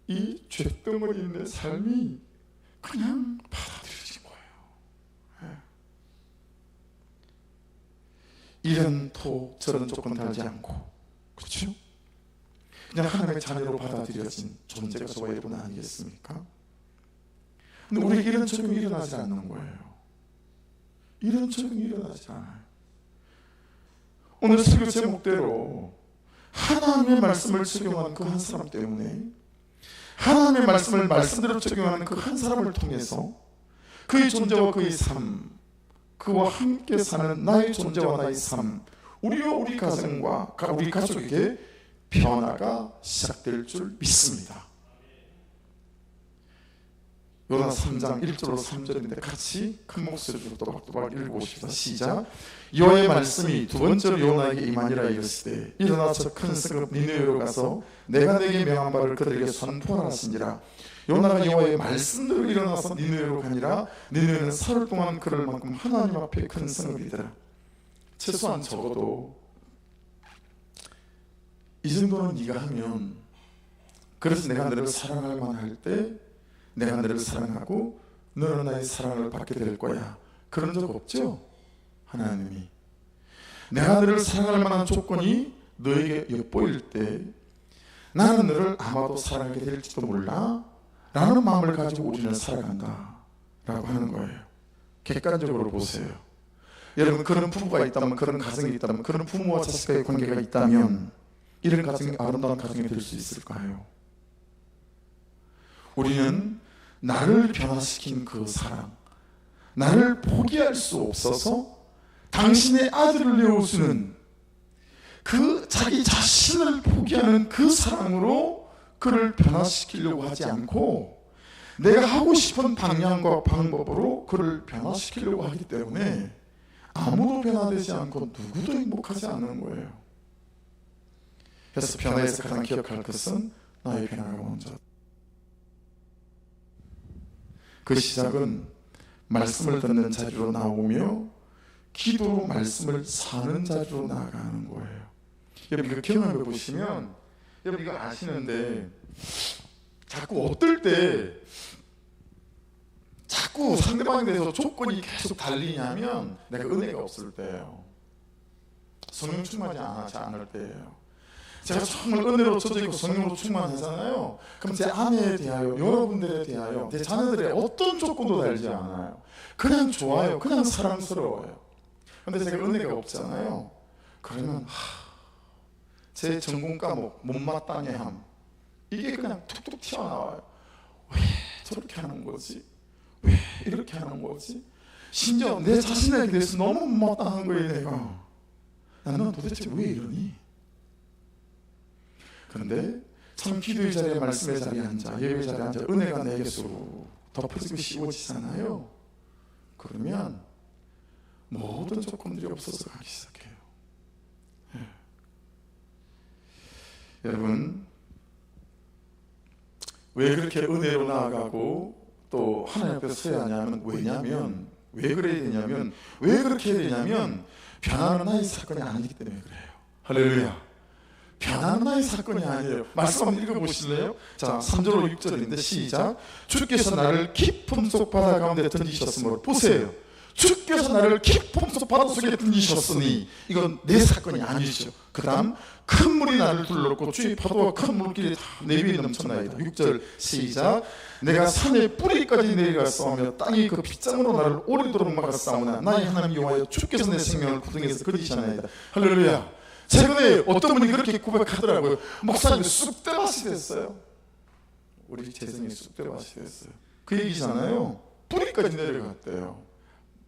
이 죄덩어리인 내 삶이 그냥 받아들여진 거예요. 이런 토 저런 조건 달지 않고, 그렇죠? 그냥 하나님의 자녀로 받아들여진 존재가 저와 여러분 아니겠습니까? 근데 우리에게 이런 적용이 일어나지 않는 거예요. 이런 적용이 일어나지 않아요. 오늘 설교 제목대로 하나님의 말씀을 적용한 그 한 사람 때문에, 하나님의 말씀을 말씀대로 적용하는 그 한 사람을 통해서 그의 존재와 그의 삶, 그와 함께 사는 나의 존재와 나의 삶, 우리와 우리 가정과 우리 가족에게 변화가 시작될 줄 믿습니다. 요나 3장 1절로 3절인데 같이 큰 목소리로 또박또박 읽어보십시다. 시작. 여호와의 말씀이 두 번째로 요나에게 임하니라 이르시되 일어나서 큰 성읍 니느웨로 가서 내가 내게 명한 바를 그들에게 선포하라 하시니라. 요나가 여호와의 말씀대로 일어나서 니느웨로 가니라. 니느웨는 사흘 동안 그럴 만큼 하나님 앞에 큰 성읍이더라. 최소한 적어도 이 정도는 네가 하면, 그래서 내가 너를 사랑할 만할 때 내가 너를 사랑하고 너는 나의 사랑을 받게 될 거야. 그런 적 없죠? 하나님이 내가 너를 사랑할 만한 조건이 너에게 엿보일 때 나는 너를 아마도 사랑하게 될지도 몰라 라는 마음을 가지고 우리는 살아간다 라고 하는 거예요. 객관적으로 보세요. 여러분, 그런 부부가 있다면, 그런 가정이 있다면, 그런 부모와 자식과의 관계가 있다면 이런 가정이 아름다운 가정이 될 수 있을까요? 우리는 나를 변화시킨 그 사랑, 나를 포기할 수 없어서 당신의 아들을 내어주는 그 자기 자신을 포기하는 그 사랑으로 그를 변화시키려고 하지 않고 내가 하고 싶은 방향과 방법으로 그를 변화시키려고 하기 때문에 아무도 변화되지 않고 누구도 행복하지 않는 거예요. 그래서 변화에서 가장 기억할 것은 나의 변화가 먼저. 그 시작은 말씀을 듣는 자리로 나오며 기도로 말씀을 사는 자리로 나아가는 거예요. 여러분, 이거 경험해 보시면 여러분 이거 아시는데, 자꾸 어떨 때 자꾸 상대방에 대해서 조건이 계속 달리냐면 내가 은혜가 없을 때예요. 성령 충만하지 않을 때예요. 제가 정말 은혜로 젖어 있고 성령으로 충만하잖아요. 그럼 제 아내에 대하여, 여러분들에 대하여, 내 자녀들의 어떤 조건도 달지 않아요. 그냥 좋아요. 그냥 사랑스러워요. 근데 제가 은혜가 없잖아요. 그러면 제 전공 과목 못마땅해 함, 이게 그냥 툭툭 튀어나와요. 왜 저렇게 하는 거지? 왜 이렇게 하는 거지? 심지어 내 자신에게 대해서 너무 못마땅한 거예요. 내가 나는 도대체 왜 이러니? 그런데 참 기도의 자리에, 말씀의 자리에 앉아, 예배의 자리에 앉아 은혜가 내게서 덮어지고 씌워지잖아요. 그러면 모든 조건들이 없어서 가기 시작해요. 여러분, 왜 그렇게 은혜로 나아가고 또 하나님 앞에 서야 하냐면, 왜냐면, 왜 그래야 되냐면, 왜 그렇게 해야 되냐면 변화는 나의 사건이 아니기 때문에 그래요. 할렐루야. 변화는 나의 사건이 아니에요. 말씀 한번 읽어보실래요? 자, 3절로 6절인데 시작. 주께서 나를 깊음 속 바다 가운데 던지셨으므로, 보세요. 주께서 나를 깊음 속 바다 속에 던지셨으니 이건 내 사건이 아니죠. 그 다음, 큰 물이 나를 둘렀고 주의 파도와 큰 물길이 다 내 위에 넘쳤나이다. 6절 시작. 내가 산의 뿌리까지 내려갔사오며 땅이 그 빗장으로 나를 오래도록 막았사오나 나의 하나님 여호와여, 주께서 내 생명을 구덩이에서 건지셨나이다. 할렐루야. 최근에 어떤 분이 그렇게 고백하더라고요. 목사님 쑥대밭이 됐어요. 우리 재성이 쑥대밭이 됐어요. 그 얘기잖아요. 뿌리까지 내려갔대요.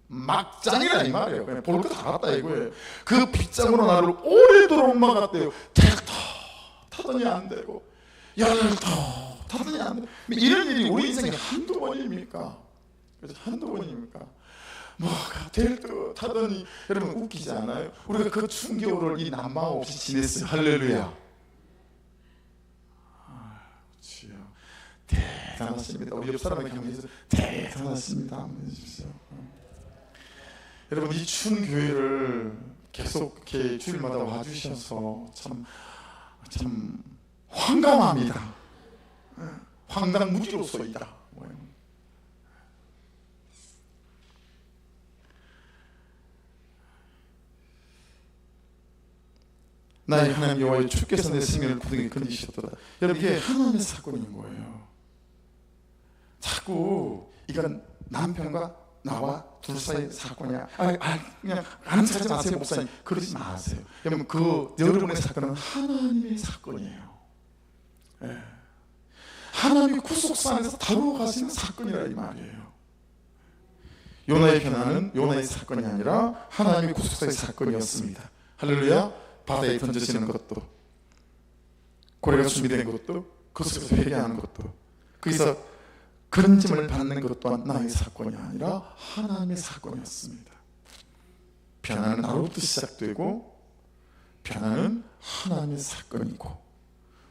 막장이라 이 말이에요. 그냥 볼 거 다 갔다 이거예요. 그 빗장으로 나를 오래도록 막았대요. 대학 더 타더니 안 되고, 열을 더 타더니 안 되고. 이런 일이 우리 인생에 한두 번입니까? 그래서 한두 번입니까? 뭐가 될 듯 하더니, 여러분 웃기지 않아요? 우리가 그 추운 겨울을 이 난방 없이 지냈어요. 할렐루야. 주여 대단하십니다. 우리 옆 사람에게 한번 해서 대단하십니다 한번 해주십시오. 여러분, 이 추운 교회를 계속 이렇게 주일마다 와주셔서 참 황감합니다. 황당무지로서이다. 나의 하나님 여호와여 주께서 내 생명을 구덩이에 건지셨도다. 여러분 이게 하나님의 사건인 거예요. 자꾸 이건 남편과 나와 둘 사이의 사건이야. 그냥 아는 척하지 마세요 목사님. 그러지 마세요. 여러분 그 여러분의 사건은 하나님의 사건이에요. 예. 하나님이 구속사 안에서 다루어 가시는 사건이라 이 말이에요. 요나의 변화는 요나의 사건이 아니라 하나님의 구속사의 사건이었습니다. 할렐루야. 바다에 던져지는 것도, 고래가 준비된 것도, 그 속에서 회개하는 것도, 거기서 건짐을 받는 것 또한 나의 사건이 아니라 하나님의 사건이었습니다. 변화는 나로부터 시작되고 변화는 하나님의 사건이고,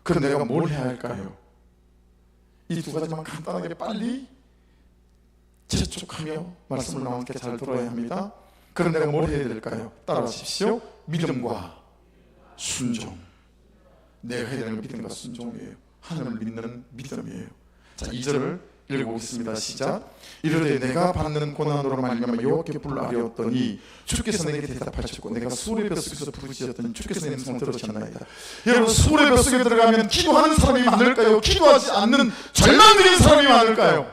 그럼 내가 뭘 해야 할까요? 이 두 가지만 간단하게 빨리 재촉하며 말씀을 나오게 잘 들어야 합니다. 그럼 내가 뭘 해야 될까요? 따라하십시오. 믿음과 순종. 내가 해야 되는 믿음과 순종이에요. 하나님을 믿는 믿음이에요. 자, 2절을 읽어보겠습니다. 시작. 이르되 내가 받는 고난으로 말미암아 여호와께 불러아뢰었더니 주께서 내게 대답하셨고 내가 수월의 뱃속에서 부르짖었더니 주께서 내 음성을 들으셨나이다. 여러분 수월의 뱃속에 들어가면 기도하는 사람이 많을까요? 기도하지 않는 절망적인 사람이 많을까요?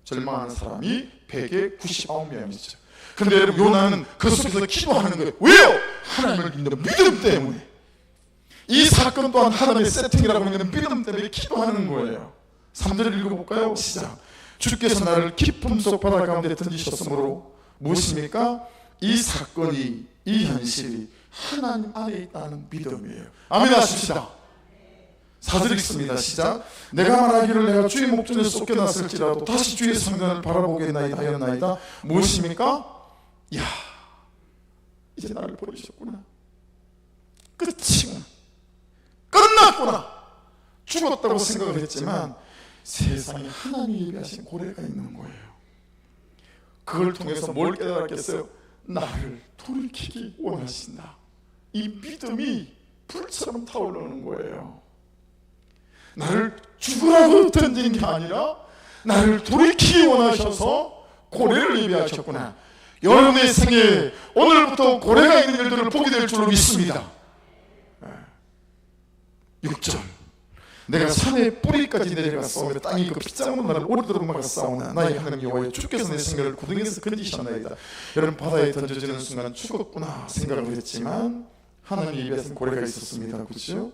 절망하는 사람이 100에 99명이죠. 그런데 여러분 요나는 그 속에서 기도하는 거예요. 왜요? 하나님을 믿는 믿음 때문에. 이 사건 또한 하나님의 세팅이라고 하는 믿음 때문에 기도하는 거예요. 3절을 읽어볼까요? 시작. 주께서 나를 깊음 속 바다 가운데 던지셨으므로 무엇입니까? 이 사건이, 이 현실이 하나님 안에 있다는 믿음이에요. 아멘 하십시다. 4절 읽습니다. 시작. 내가 말하기를 내가 주의 목전에서 쫓겨났을지라도 다시 주의 성전을 바라보겠나이다 하였나이다. 무엇입니까? 야, 이제 나를 버리셨구나. 끝이구나. 끝났구나. 죽었다고 생각을 했지만 세상에 하나님이 예비하신 고래가 있는 거예요. 그걸 통해서 뭘 깨달았겠어요? 나를 돌이키기 원하신다. 이 믿음이 불처럼 타오르는 거예요. 나를 죽으라고 던진 게 아니라 나를 돌이키기 원하셔서 고래를 예비하셨구나. 여러분의 생에 오늘부터 고래가 있는 일들을 보게 될 줄로 믿습니다. 6절. 내가 산의 뿌리까지 내려가 싸우며 땅이 그 빗장으로 나를 오르도록 막아 싸우나 나의 하나님 여호와여 주께서 내 생명을 구덩이에서 건지셨나이다. 여러분 바다에 던져지는 순간 죽었구나 생각을 했지만 하나님이 예비하신 고래가 있었습니다. 그렇죠?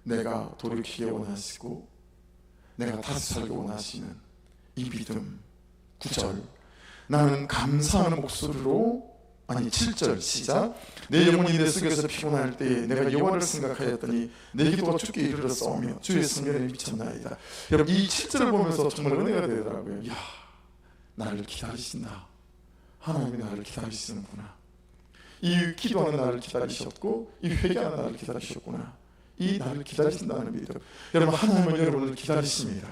내가 돌이키기 원하시고 내가 다시 살기 원하시는 이 믿음. 9절. 나는 감사하는 목소리로, 아니 7절 시작. 내 영혼이 내 속에서 피곤할 때에 내가 여호와를 생각하였더니 내 기도가 주께 이르렀사오며 주의 성전에 미쳤나이다. 여러분 이 7절을 보면서 정말 은혜가 되더라고요. 야, 나를 기다리신다. 하나님이 나를 기다리시는구나. 이 기도하는 나를 기다리셨고 이 회개하는 나를 기다리셨구나. 이 나를 기다리신다는 믿음. 여러분 하나님은 여러분을 기다리십니다.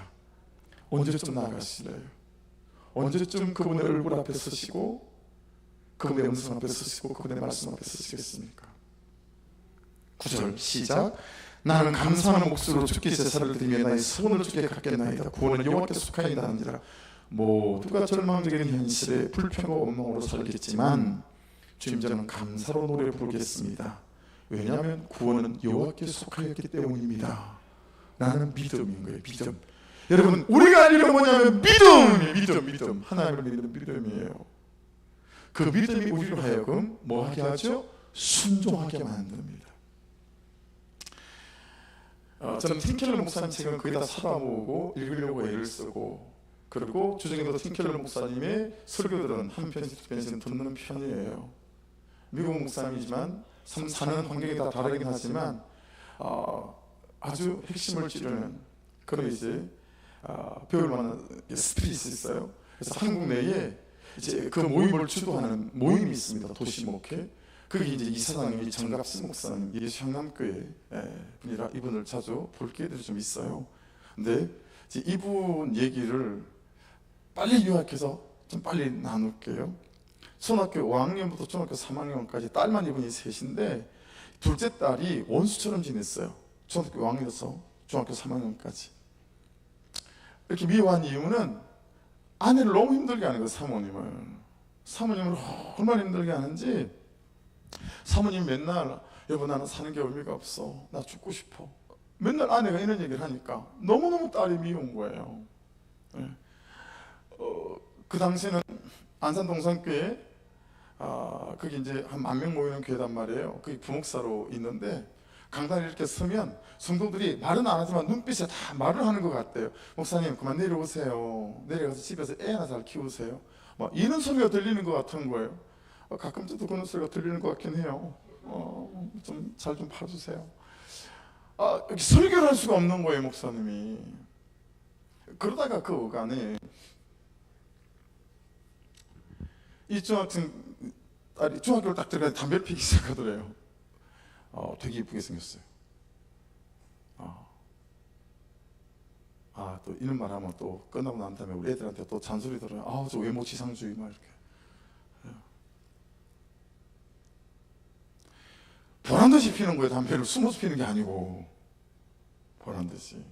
언제쯤 나아가실래요? 언제쯤 그분의 얼굴 앞에 서시고 그분의 음성 앞에 서시고 그분의 말씀 앞에 서시겠습니까? 9절 시작. 나는 감사하는 목소리로 주께 제사를 드리며 나의 소원을 주께 갖겠나이다. 구원은 여호와께 속하이다 하니라. 모두가 절망적인 현실에 불평과 원망으로 살겠지만 주님 저는 감사로 노래 부르겠습니다. 왜냐하면 구원은 여호와께 속하였기 때문입니다. 나는 믿음인 거예요. 믿음. 여러분 우리가 할 일은 뭐냐면 믿음. 하나님을 믿는 믿음이에요. 그 믿음이 우리로 하여금 뭐하게 하죠? 순종하게 만듭니다. 저는 팀켈러 목사님 책은 거의 다 사다 모으고 읽으려고 애를 쓰고, 그리고 주중에도 팀켈러 목사님의 설교들은 한 편씩 두 편씩 듣는 편이에요. 미국 목사님이지만 사는 환경이 다 다르긴 하지만 아주 핵심을 찌르는 그런 이제 배울 만한 스피릿이 있어요. 그래서 한국 내에 이제 그 모임을 주도하는 모임이 있습니다. 도시 목회. 그게 이제 이사장님이 정갑신 목사님, 예수 향남교회 분이라 이분을 자주 볼 기회들이 좀 있어요. 근데 이제 이분 얘기를 빨리 요약해서 좀 빨리 나눌게요. 초등학교 5학년부터 중학교 3학년까지 딸만 이분이 셋인데 둘째 딸이 원수처럼 지냈어요. 초등학교 5학년에서 중학교 3학년까지. 이렇게 미워한 이유는 아내를 너무 힘들게 하는 거예요. 사모님을 얼마나 힘들게 하는지, 사모님 맨날 여보 나는 사는 게 의미가 없어. 나 죽고 싶어. 맨날 아내가 이런 얘기를 하니까 너무너무 딸이 미운 거예요. 예. 그 당시에는 안산 동산교회 그게 이제 한 10,000명 모이는 교회단 말이에요. 그게 부목사로 있는데 강단에 이렇게 서면 성도들이 말은 안 하지만 눈빛에 다 말을 하는 것 같대요. 목사님 그만 내려오세요. 내려가서 집에서 애 하나 잘 키우세요. 막 이런 소리가 들리는 것 같은 거예요. 가끔 저도 그런 소리가 들리는 것 같긴 해요. 좀 잘 좀 봐주세요. 설교를 할 수가 없는 거예요, 목사님이. 그러다가 그 어간에 이 중학생 딸이 중학교를 딱 들어가서 담배를 피기 시작하더래요. 되게 이쁘게 생겼어요. 또 이런 말 하면 또 끝나고 난 다음에 우리 애들한테 또 잔소리 들어요. 저 외모 지상주의 막 이렇게. 보란 듯이 피는 거예요. 담배를 숨어서 피는 게 아니고 보란 듯이.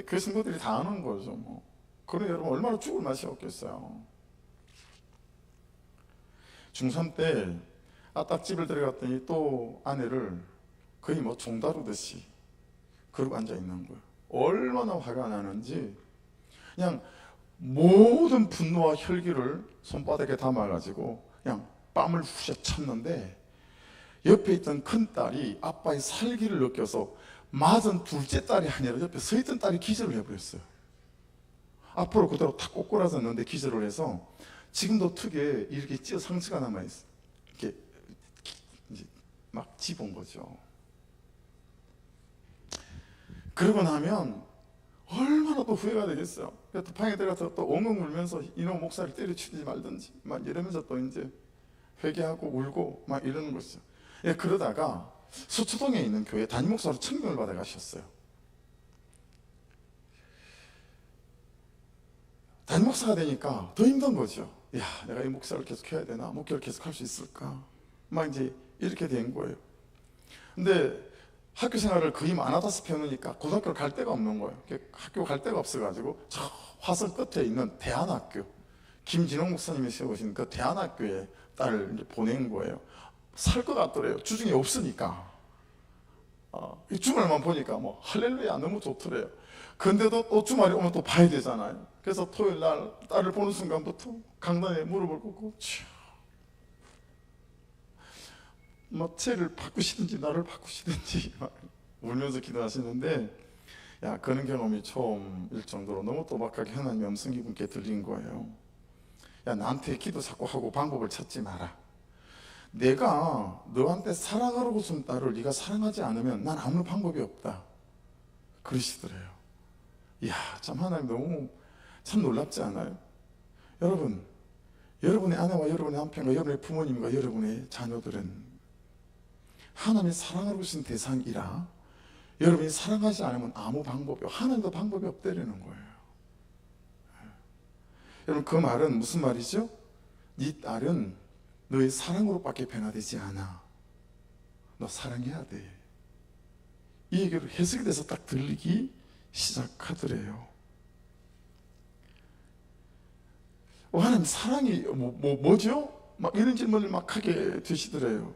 교회 친구들이 다 아는 거죠. 뭐. 그래 여러분 얼마나 죽을 맛이 없겠어요. 중3 때 딱 집을 들어갔더니 또 아내를 거의 뭐 종다루듯이 그러고 앉아 있는 거예요. 얼마나 화가 나는지 그냥 모든 분노와 혈기를 손바닥에 담아가지고 그냥 뺨을 후벼 쳤는데 옆에 있던 큰 딸이 아빠의 살기를 느껴서 맞은 둘째 딸이 아니라 옆에 서 있던 딸이 기절을 해버렸어요. 앞으로 그대로 탁 꼬꾸라졌는데 기절을 해서 지금도 턱에 이렇게 찢어 상처가 남아있어요. 이렇게 이제 막 집은 거죠. 그러고 나면 얼마나 또 후회가 되겠어요. 또 방에 들어가서 또 엉엉 울면서 이놈 목사를 때려치지 말든지 막 이러면서 또 이제 회개하고 울고 막 이러는 거죠. 그러다가 서초동에 있는 교회 담임 목사로 청명을 받아 가셨어요. 담임 목사가 되니까 더 힘든 거죠. 내가 이 목사를 계속 해야 되나? 목회를 계속 할 수 있을까? 막 이제 이렇게 된 거예요. 근데 학교 생활을 거의 만화다시피 해놓으니까 고등학교를 갈 데가 없는 거예요. 학교 갈 데가 없어가지고 저 화성 끝에 있는 대안학교, 김진홍 목사님이 세우신 그 대안학교에 딸을 이제 보낸 거예요. 살 것 같더래요. 주중에 없으니까. 주말만 보니까 뭐 할렐루야 너무 좋더래요. 근데도 또 주말에 오면 또 봐야 되잖아요. 그래서 토요일 날 딸을 보는 순간부터 강단에 무릎을 꿇고 막 쟤를 바꾸시든지 나를 바꾸시든지 막 울면서 기도하시는데 그런 경험이 처음일 정도로 너무 또박하게 하나님의 음성이 분께 들린 거예요. 나한테 기도 자꾸 하고 방법을 찾지 마라. 내가 너한테 사랑하라고 준 딸을 네가 사랑하지 않으면 난 아무 방법이 없다. 그러시더래요. 참 하나님 너무 참 놀랍지 않아요? 여러분, 여러분의 아내와 여러분의 남편과 여러분의 부모님과 여러분의 자녀들은 하나님이 사랑하고 계신 대상이라 여러분이 사랑하지 않으면 아무 방법이 하나님도 방법이 없다는 거예요. 여러분 그 말은 무슨 말이죠? 네 딸은 너의 사랑으로밖에 변화되지 않아. 너 사랑해야 돼. 이 얘기로 해석이 돼서 딱 들리기 시작하더래요. 하나님 사랑이 뭐죠? 막 이런 질문을 막 하게 되시더래요.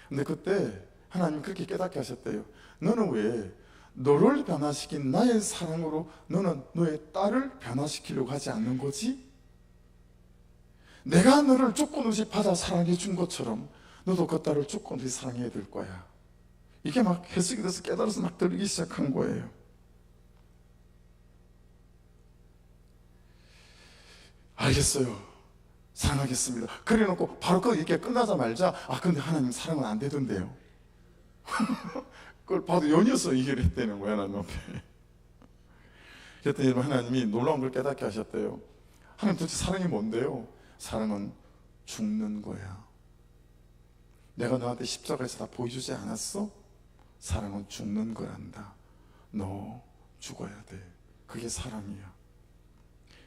근데 그때 하나님 그렇게 깨닫게 하셨대요. 너는 왜 너를 변화시킨 나의 사랑으로 너는 너의 딸을 변화시키려고 하지 않는 거지? 내가 너를 조건 없이 받아 사랑해 준 것처럼 너도 그 딸을 조건 없이 사랑해야 될 거야. 이게 막 해석이 돼서 깨달아서 막 들리기 시작한 거예요. 알겠어요. 사랑하겠습니다. 그래 놓고 바로 그 얘기가 끝나자마자 근데 하나님 사랑은 안 되던데요. 그걸 봐도 연이어서 얘기를 했다는 거야, 하나님 앞에. 그랬더니 하나님이 놀라운 걸 깨닫게 하셨대요. 하나님 도대체 사랑이 뭔데요? 사랑은 죽는 거야. 내가 너한테 십자가에서 다 보여주지 않았어? 사랑은 죽는 거란다. 너 죽어야 돼. 그게 사랑이야.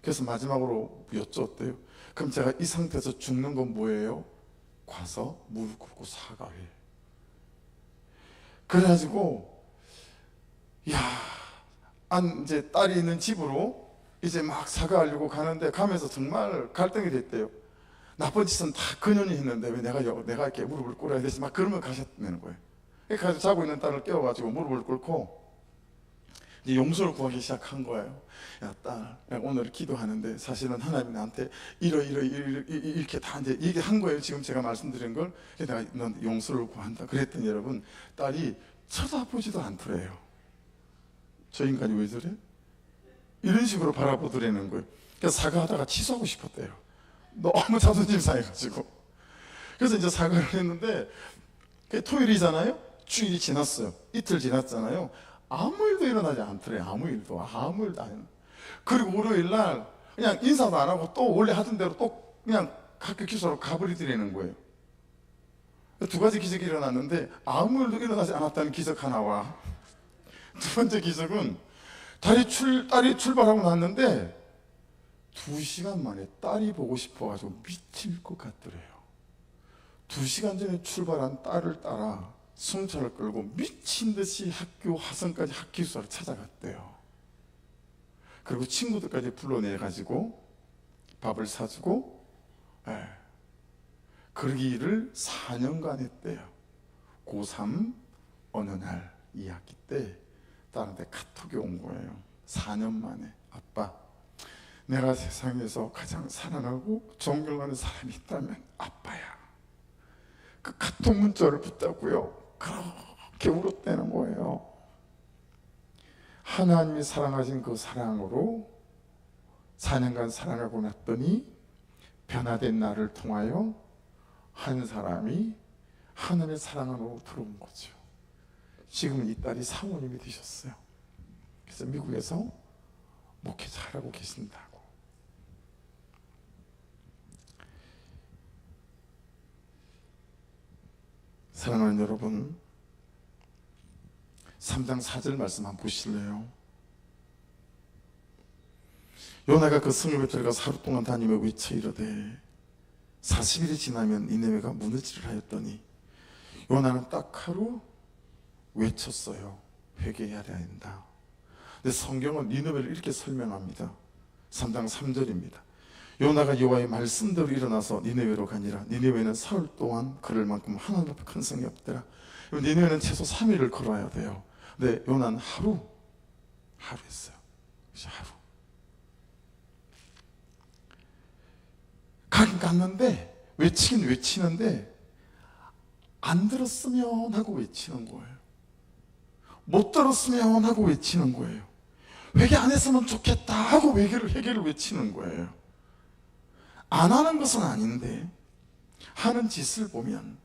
그래서 마지막으로 여쭈었대요. 그럼 제가 이 상태에서 죽는 건 뭐예요? 가서 무릎 꿇고 사과해. 그래가지고 이제 딸이 있는 집으로 이제 막 사과하려고 가는데 가면서 정말 갈등이 됐대요. 나쁜 짓은 다 그년이 했는데 왜 내가 이렇게 무릎을 꿇어야 되지? 막 그러면 가셨다는 거예요. 그래서 자고 있는 딸을 깨워가지고 무릎을 꿇고 이제 용서를 구하기 시작한 거예요. 야, 딸, 오늘 기도하는데 사실은 하나님이 나한테 이렇게 다 이제 얘기한 거예요. 지금 제가 말씀드린 걸. 내가 넌 용서를 구한다. 그랬더니 여러분, 딸이 쳐다보지도 않더래요. 저 인간이 왜 저래? 이런 식으로 바라보더라는 거예요. 그래서 사과하다가 취소하고 싶었대요. 너무 자존심 상해가지고. 그래서 이제 사과를 했는데, 토요일이잖아요? 주일이 지났어요. 이틀 지났잖아요. 아무 일도 일어나지 않더래요. 아무 일도 안 일어나요. 그리고 월요일날 그냥 인사도 안 하고 또 원래 하던 대로 또 그냥 학교 기숙사로 가버리더라는 거예요. 두 가지 기적이 일어났는데 아무 일도 일어나지 않았다는 기적 하나와, 두 번째 기적은 딸이 출발하고 났는데 2시간 만에 딸이 보고 싶어가지고 미칠 것 같더래요. 2시간 전에 출발한 딸을 따라 승차를 끌고 미친 듯이 학교 화성까지 학기수사를 찾아갔대요. 그리고 친구들까지 불러내가지고 밥을 사주고, 그러기를 4년간 했대요. 고3 어느 날 2학기 때 딸한테 카톡이 온 거예요. 4년 만에, 아빠, 내가 세상에서 가장 사랑하고 존경하는 사람이 있다면 아빠야. 그 카톡 문자를 붙잡고요, 그렇게 울었다는 거예요. 하나님이 사랑하신 그 사랑으로 4년간 사랑하고 났더니 변화된 나를 통하여 한 사람이 하나님의 사랑 안으로 들어온 거죠. 지금 이 딸이 사모님이 되셨어요. 그래서 미국에서 목회자 하고 계신다고. 사랑하는 여러분, 3장 4절 말씀 한번 보실래요? 요나가 그 성읍에 들어가서 하루 동안 다니며 외쳐 이르되 40일이 지나면 니네웨가 무너지리라 하였더니 요나는 딱 하루 외쳤어요. 회개해야 된다. 근데 성경은 니느웨를 이렇게 설명합니다. 3장 3절입니다. 요나가 여호와의 말씀대로 일어나서 니느웨로 가니라. 니느웨는 사흘 동안 걸을 만큼 하나님 앞에 큰 성이 없더라. 니느웨는 최소 3일을 걸어야 돼요. 근데 요나는 하루 했어요. 하루. 가긴 갔는데 외치긴 외치는데 안 들었으면 하고 외치는 거예요. 못 들었으면 하고 외치는 거예요. 회개 안 했으면 좋겠다 하고 회개를 외치는 거예요. 안 하는 것은 아닌데 하는 짓을 보면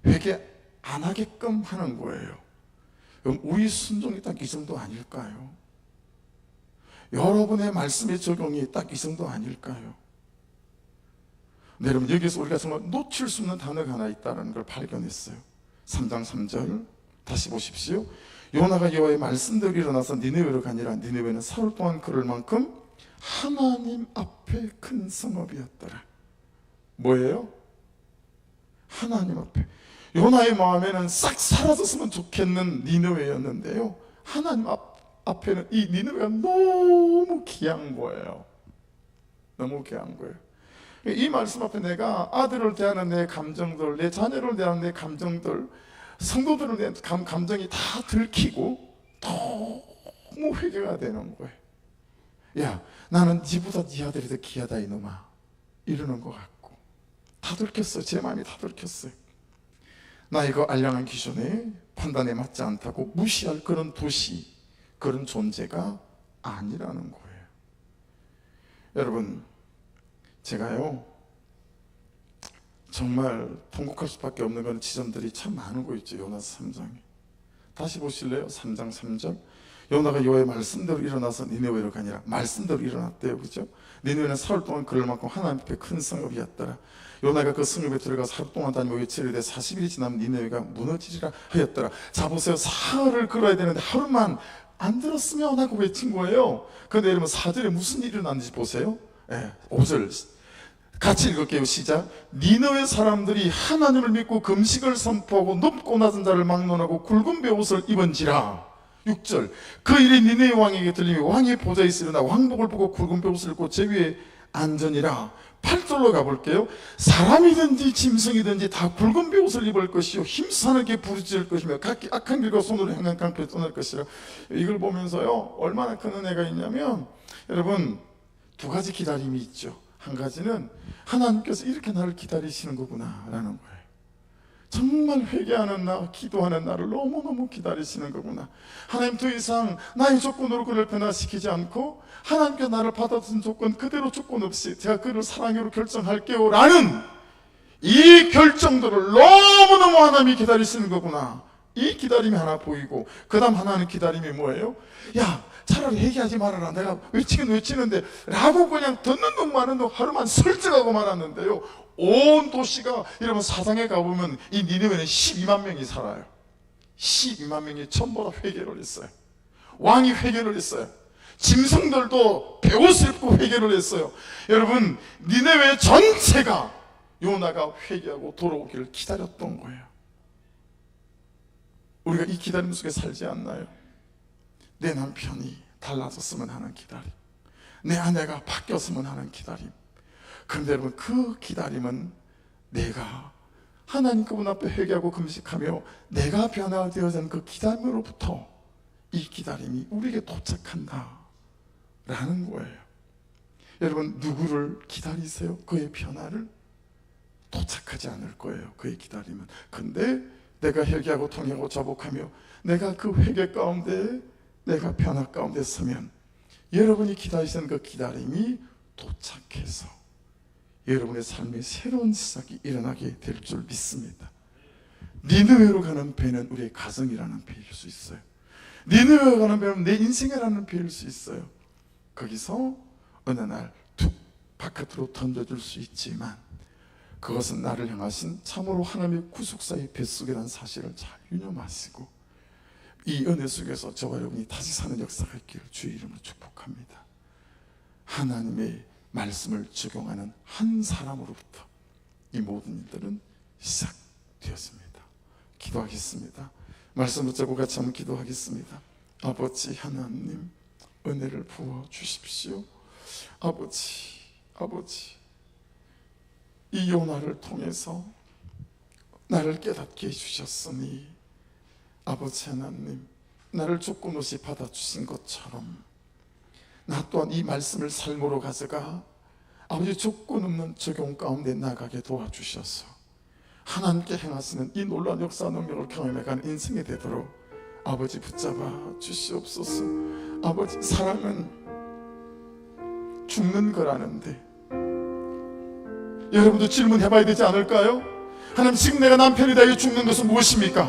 회개 안 하게끔 하는 거예요. 그럼 우리 순종이 딱 이 정도 아닐까요? 여러분의 말씀의 적용이 딱 이 정도 아닐까요? 네, 여러분, 여기서 우리가 정말 놓칠 수 없는 단어가 하나 있다는 걸 발견했어요. 3장 3절 다시 보십시오. 요나가 여호와의 말씀대로 일어나서 니느웨로 가니라. 니느웨는 사흘 동안 걸을 만큼 하나님 앞에 큰 성읍이었더라. 뭐예요? 하나님 앞에. 요나의 마음에는 싹 사라졌으면 좋겠는 니느웨였는데요, 하나님 앞에는 이 니느웨가 너무 귀한 거예요. 너무 귀한 거예요. 이 말씀 앞에 내가 아들을 대하는 내 감정들, 내 자녀를 대하는 내 감정들, 성도들을 대한 감정이 다 들키고 너무 회개가 되는 거예요. 야, 나는 니보다 니 아들이 더 귀하다 이놈아, 이러는 것 같고 다 들켰어요. 제 마음이 다 들켰어요. 나 이거 알량한 기준에 판단에 맞지 않다고 무시할 그런 도시, 그런 존재가 아니라는 거예요. 여러분, 제가요 정말 통곡할 수밖에 없는 그런 지점들이 참 많은 거 있죠. 요나서 3장에 다시 보실래요? 3장 3절. 요나가 여호와의 말씀대로 일어나서 니느웨로 가니라. 말씀대로 일어났대요, 그죠? 니느웨는 사흘 동안 걸을 만큼 하나님 앞에 큰 성읍이었더라. 요나가 그 성읍에 들어가서 하루 동안 다니며 외치되 40일이 지나면 니느웨가 무너지리라 하였더라. 자 보세요, 사흘을 걸어야 되는데 하루만 안 들었으면 하고 외친 거예요. 그런데 여러분, 4절에 무슨 일이 일어났는지 보세요. 5절 같이 읽을게요. 시작. 니느웨 사람들이 하나님을 믿고 금식을 선포하고 높고 낮은 자를 막론하고 굵은 베옷을 입은지라. 6절 그 일이 니느웨 왕에게 들리며 왕의 보좌에 있으려나 왕복을 보고 굵은 베옷을 입고 제 위에 안전이라. 8절로 가볼게요. 사람이든지 짐승이든지 다 굵은 베옷을 입을 것이요 힘사나게 부르짖을 것이며 각기 악한 길과 손으로 행한 깡패를 떠날 것이라. 이걸 보면서요, 얼마나 큰 은혜가 있냐면, 여러분, 두 가지 기다림이 있죠. 한 가지는 하나님께서 이렇게 나를 기다리시는 거구나 라는 거예요. 정말 회개하는 나, 기도하는 나를 너무너무 기다리시는 거구나. 하나님 더 이상 나의 조건으로 그를 변화시키지 않고 하나님께 나를 받아준 조건 그대로 조건 없이 제가 그를 사랑으로 결정할게요 라는 이 결정들을 너무너무 하나님이 기다리시는 거구나. 이 기다림이 하나 보이고, 그 다음 하나는 기다림이 뭐예요? 야, 차라리 회개하지 말아라. 내가 외치긴 외치는데 라고 그냥 듣는 둥마는 둥 하루만 설득하고 말았는데요, 온 도시가, 여러분 사상에 가보면 이 니느웨는 12만 명이 살아요. 12만 명이 전부 다 회개를 했어요. 왕이 회개를 했어요. 짐승들도 베옷을 입고 회개를 했어요. 여러분, 니느웨 전체가 요나가 회개하고 돌아오기를 기다렸던 거예요. 우리가 이 기다림 속에 살지 않나요? 내 남편이 달라졌으면 하는 기다림, 내 아내가 바뀌었으면 하는 기다림. 그런데 여러분, 그 기다림은 내가 하나님 그분 앞에 회개하고 금식하며 내가 변화되어진 그 기다림으로부터 이 기다림이 우리에게 도착한다 라는 거예요. 여러분, 누구를 기다리세요? 그의 변화를? 도착하지 않을 거예요, 그의 기다림은. 근데 내가 회개하고 통회하고 자복하며 내가 그 회개 가운데, 내가 변화 가운데 서면 여러분이 기다리시는 그 기다림이 도착해서 여러분의 삶의 새로운 시작이 일어나게 될 줄 믿습니다. 니느웨로 가는 배는 우리의 가정이라는 배일 수 있어요. 니느웨로 가는 배는 내 인생이라는 배일 수 있어요. 거기서 어느 날 툭 바깥으로 던져줄 수 있지만 그것은 나를 향하신 참으로 하나님의 구속사의 뱃속이라는 사실을 잘 유념하시고 이 은혜 속에서 저와 여러분이 다시 사는 역사가 있기를 주의 이름으로 축복합니다. 하나님의 말씀을 적용하는 한 사람으로부터 이 모든 일들은 시작되었습니다. 기도하겠습니다. 말씀 붙잡고 같이 한번 기도하겠습니다. 아버지 하나님, 은혜를 부어 주십시오. 아버지, 이 요나를 통해서 나를 깨닫게 해주셨으니 아버지 하나님, 나를 조건 없이 받아주신 것처럼 나 또한 이 말씀을 삶으로 가져가 아버지 조건 없는 적용 가운데 나가게 도와주셔서 하나님께 행하시는 이 놀라운 역사 능력을 경험해가는 인생이 되도록 아버지 붙잡아 주시옵소서. 아버지, 사랑은 죽는 거라는데 여러분도 질문해봐야 되지 않을까요? 하나님, 지금 내가 남편이 되어 죽는 것은 무엇입니까?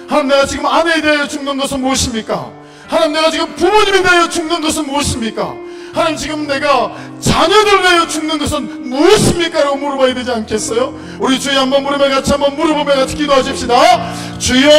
하나님, 내가 지금 아내에 대하여 죽는 것은 무엇입니까? 하나님, 내가 지금 부모님에 대하여 죽는 것은 무엇입니까? 하나님, 지금 내가 자녀들에 대하여 죽는 것은 무엇입니까? 라고 물어봐야 되지 않겠어요? 우리 주여 한번 물어보며 같이 기도하십시다. 주여!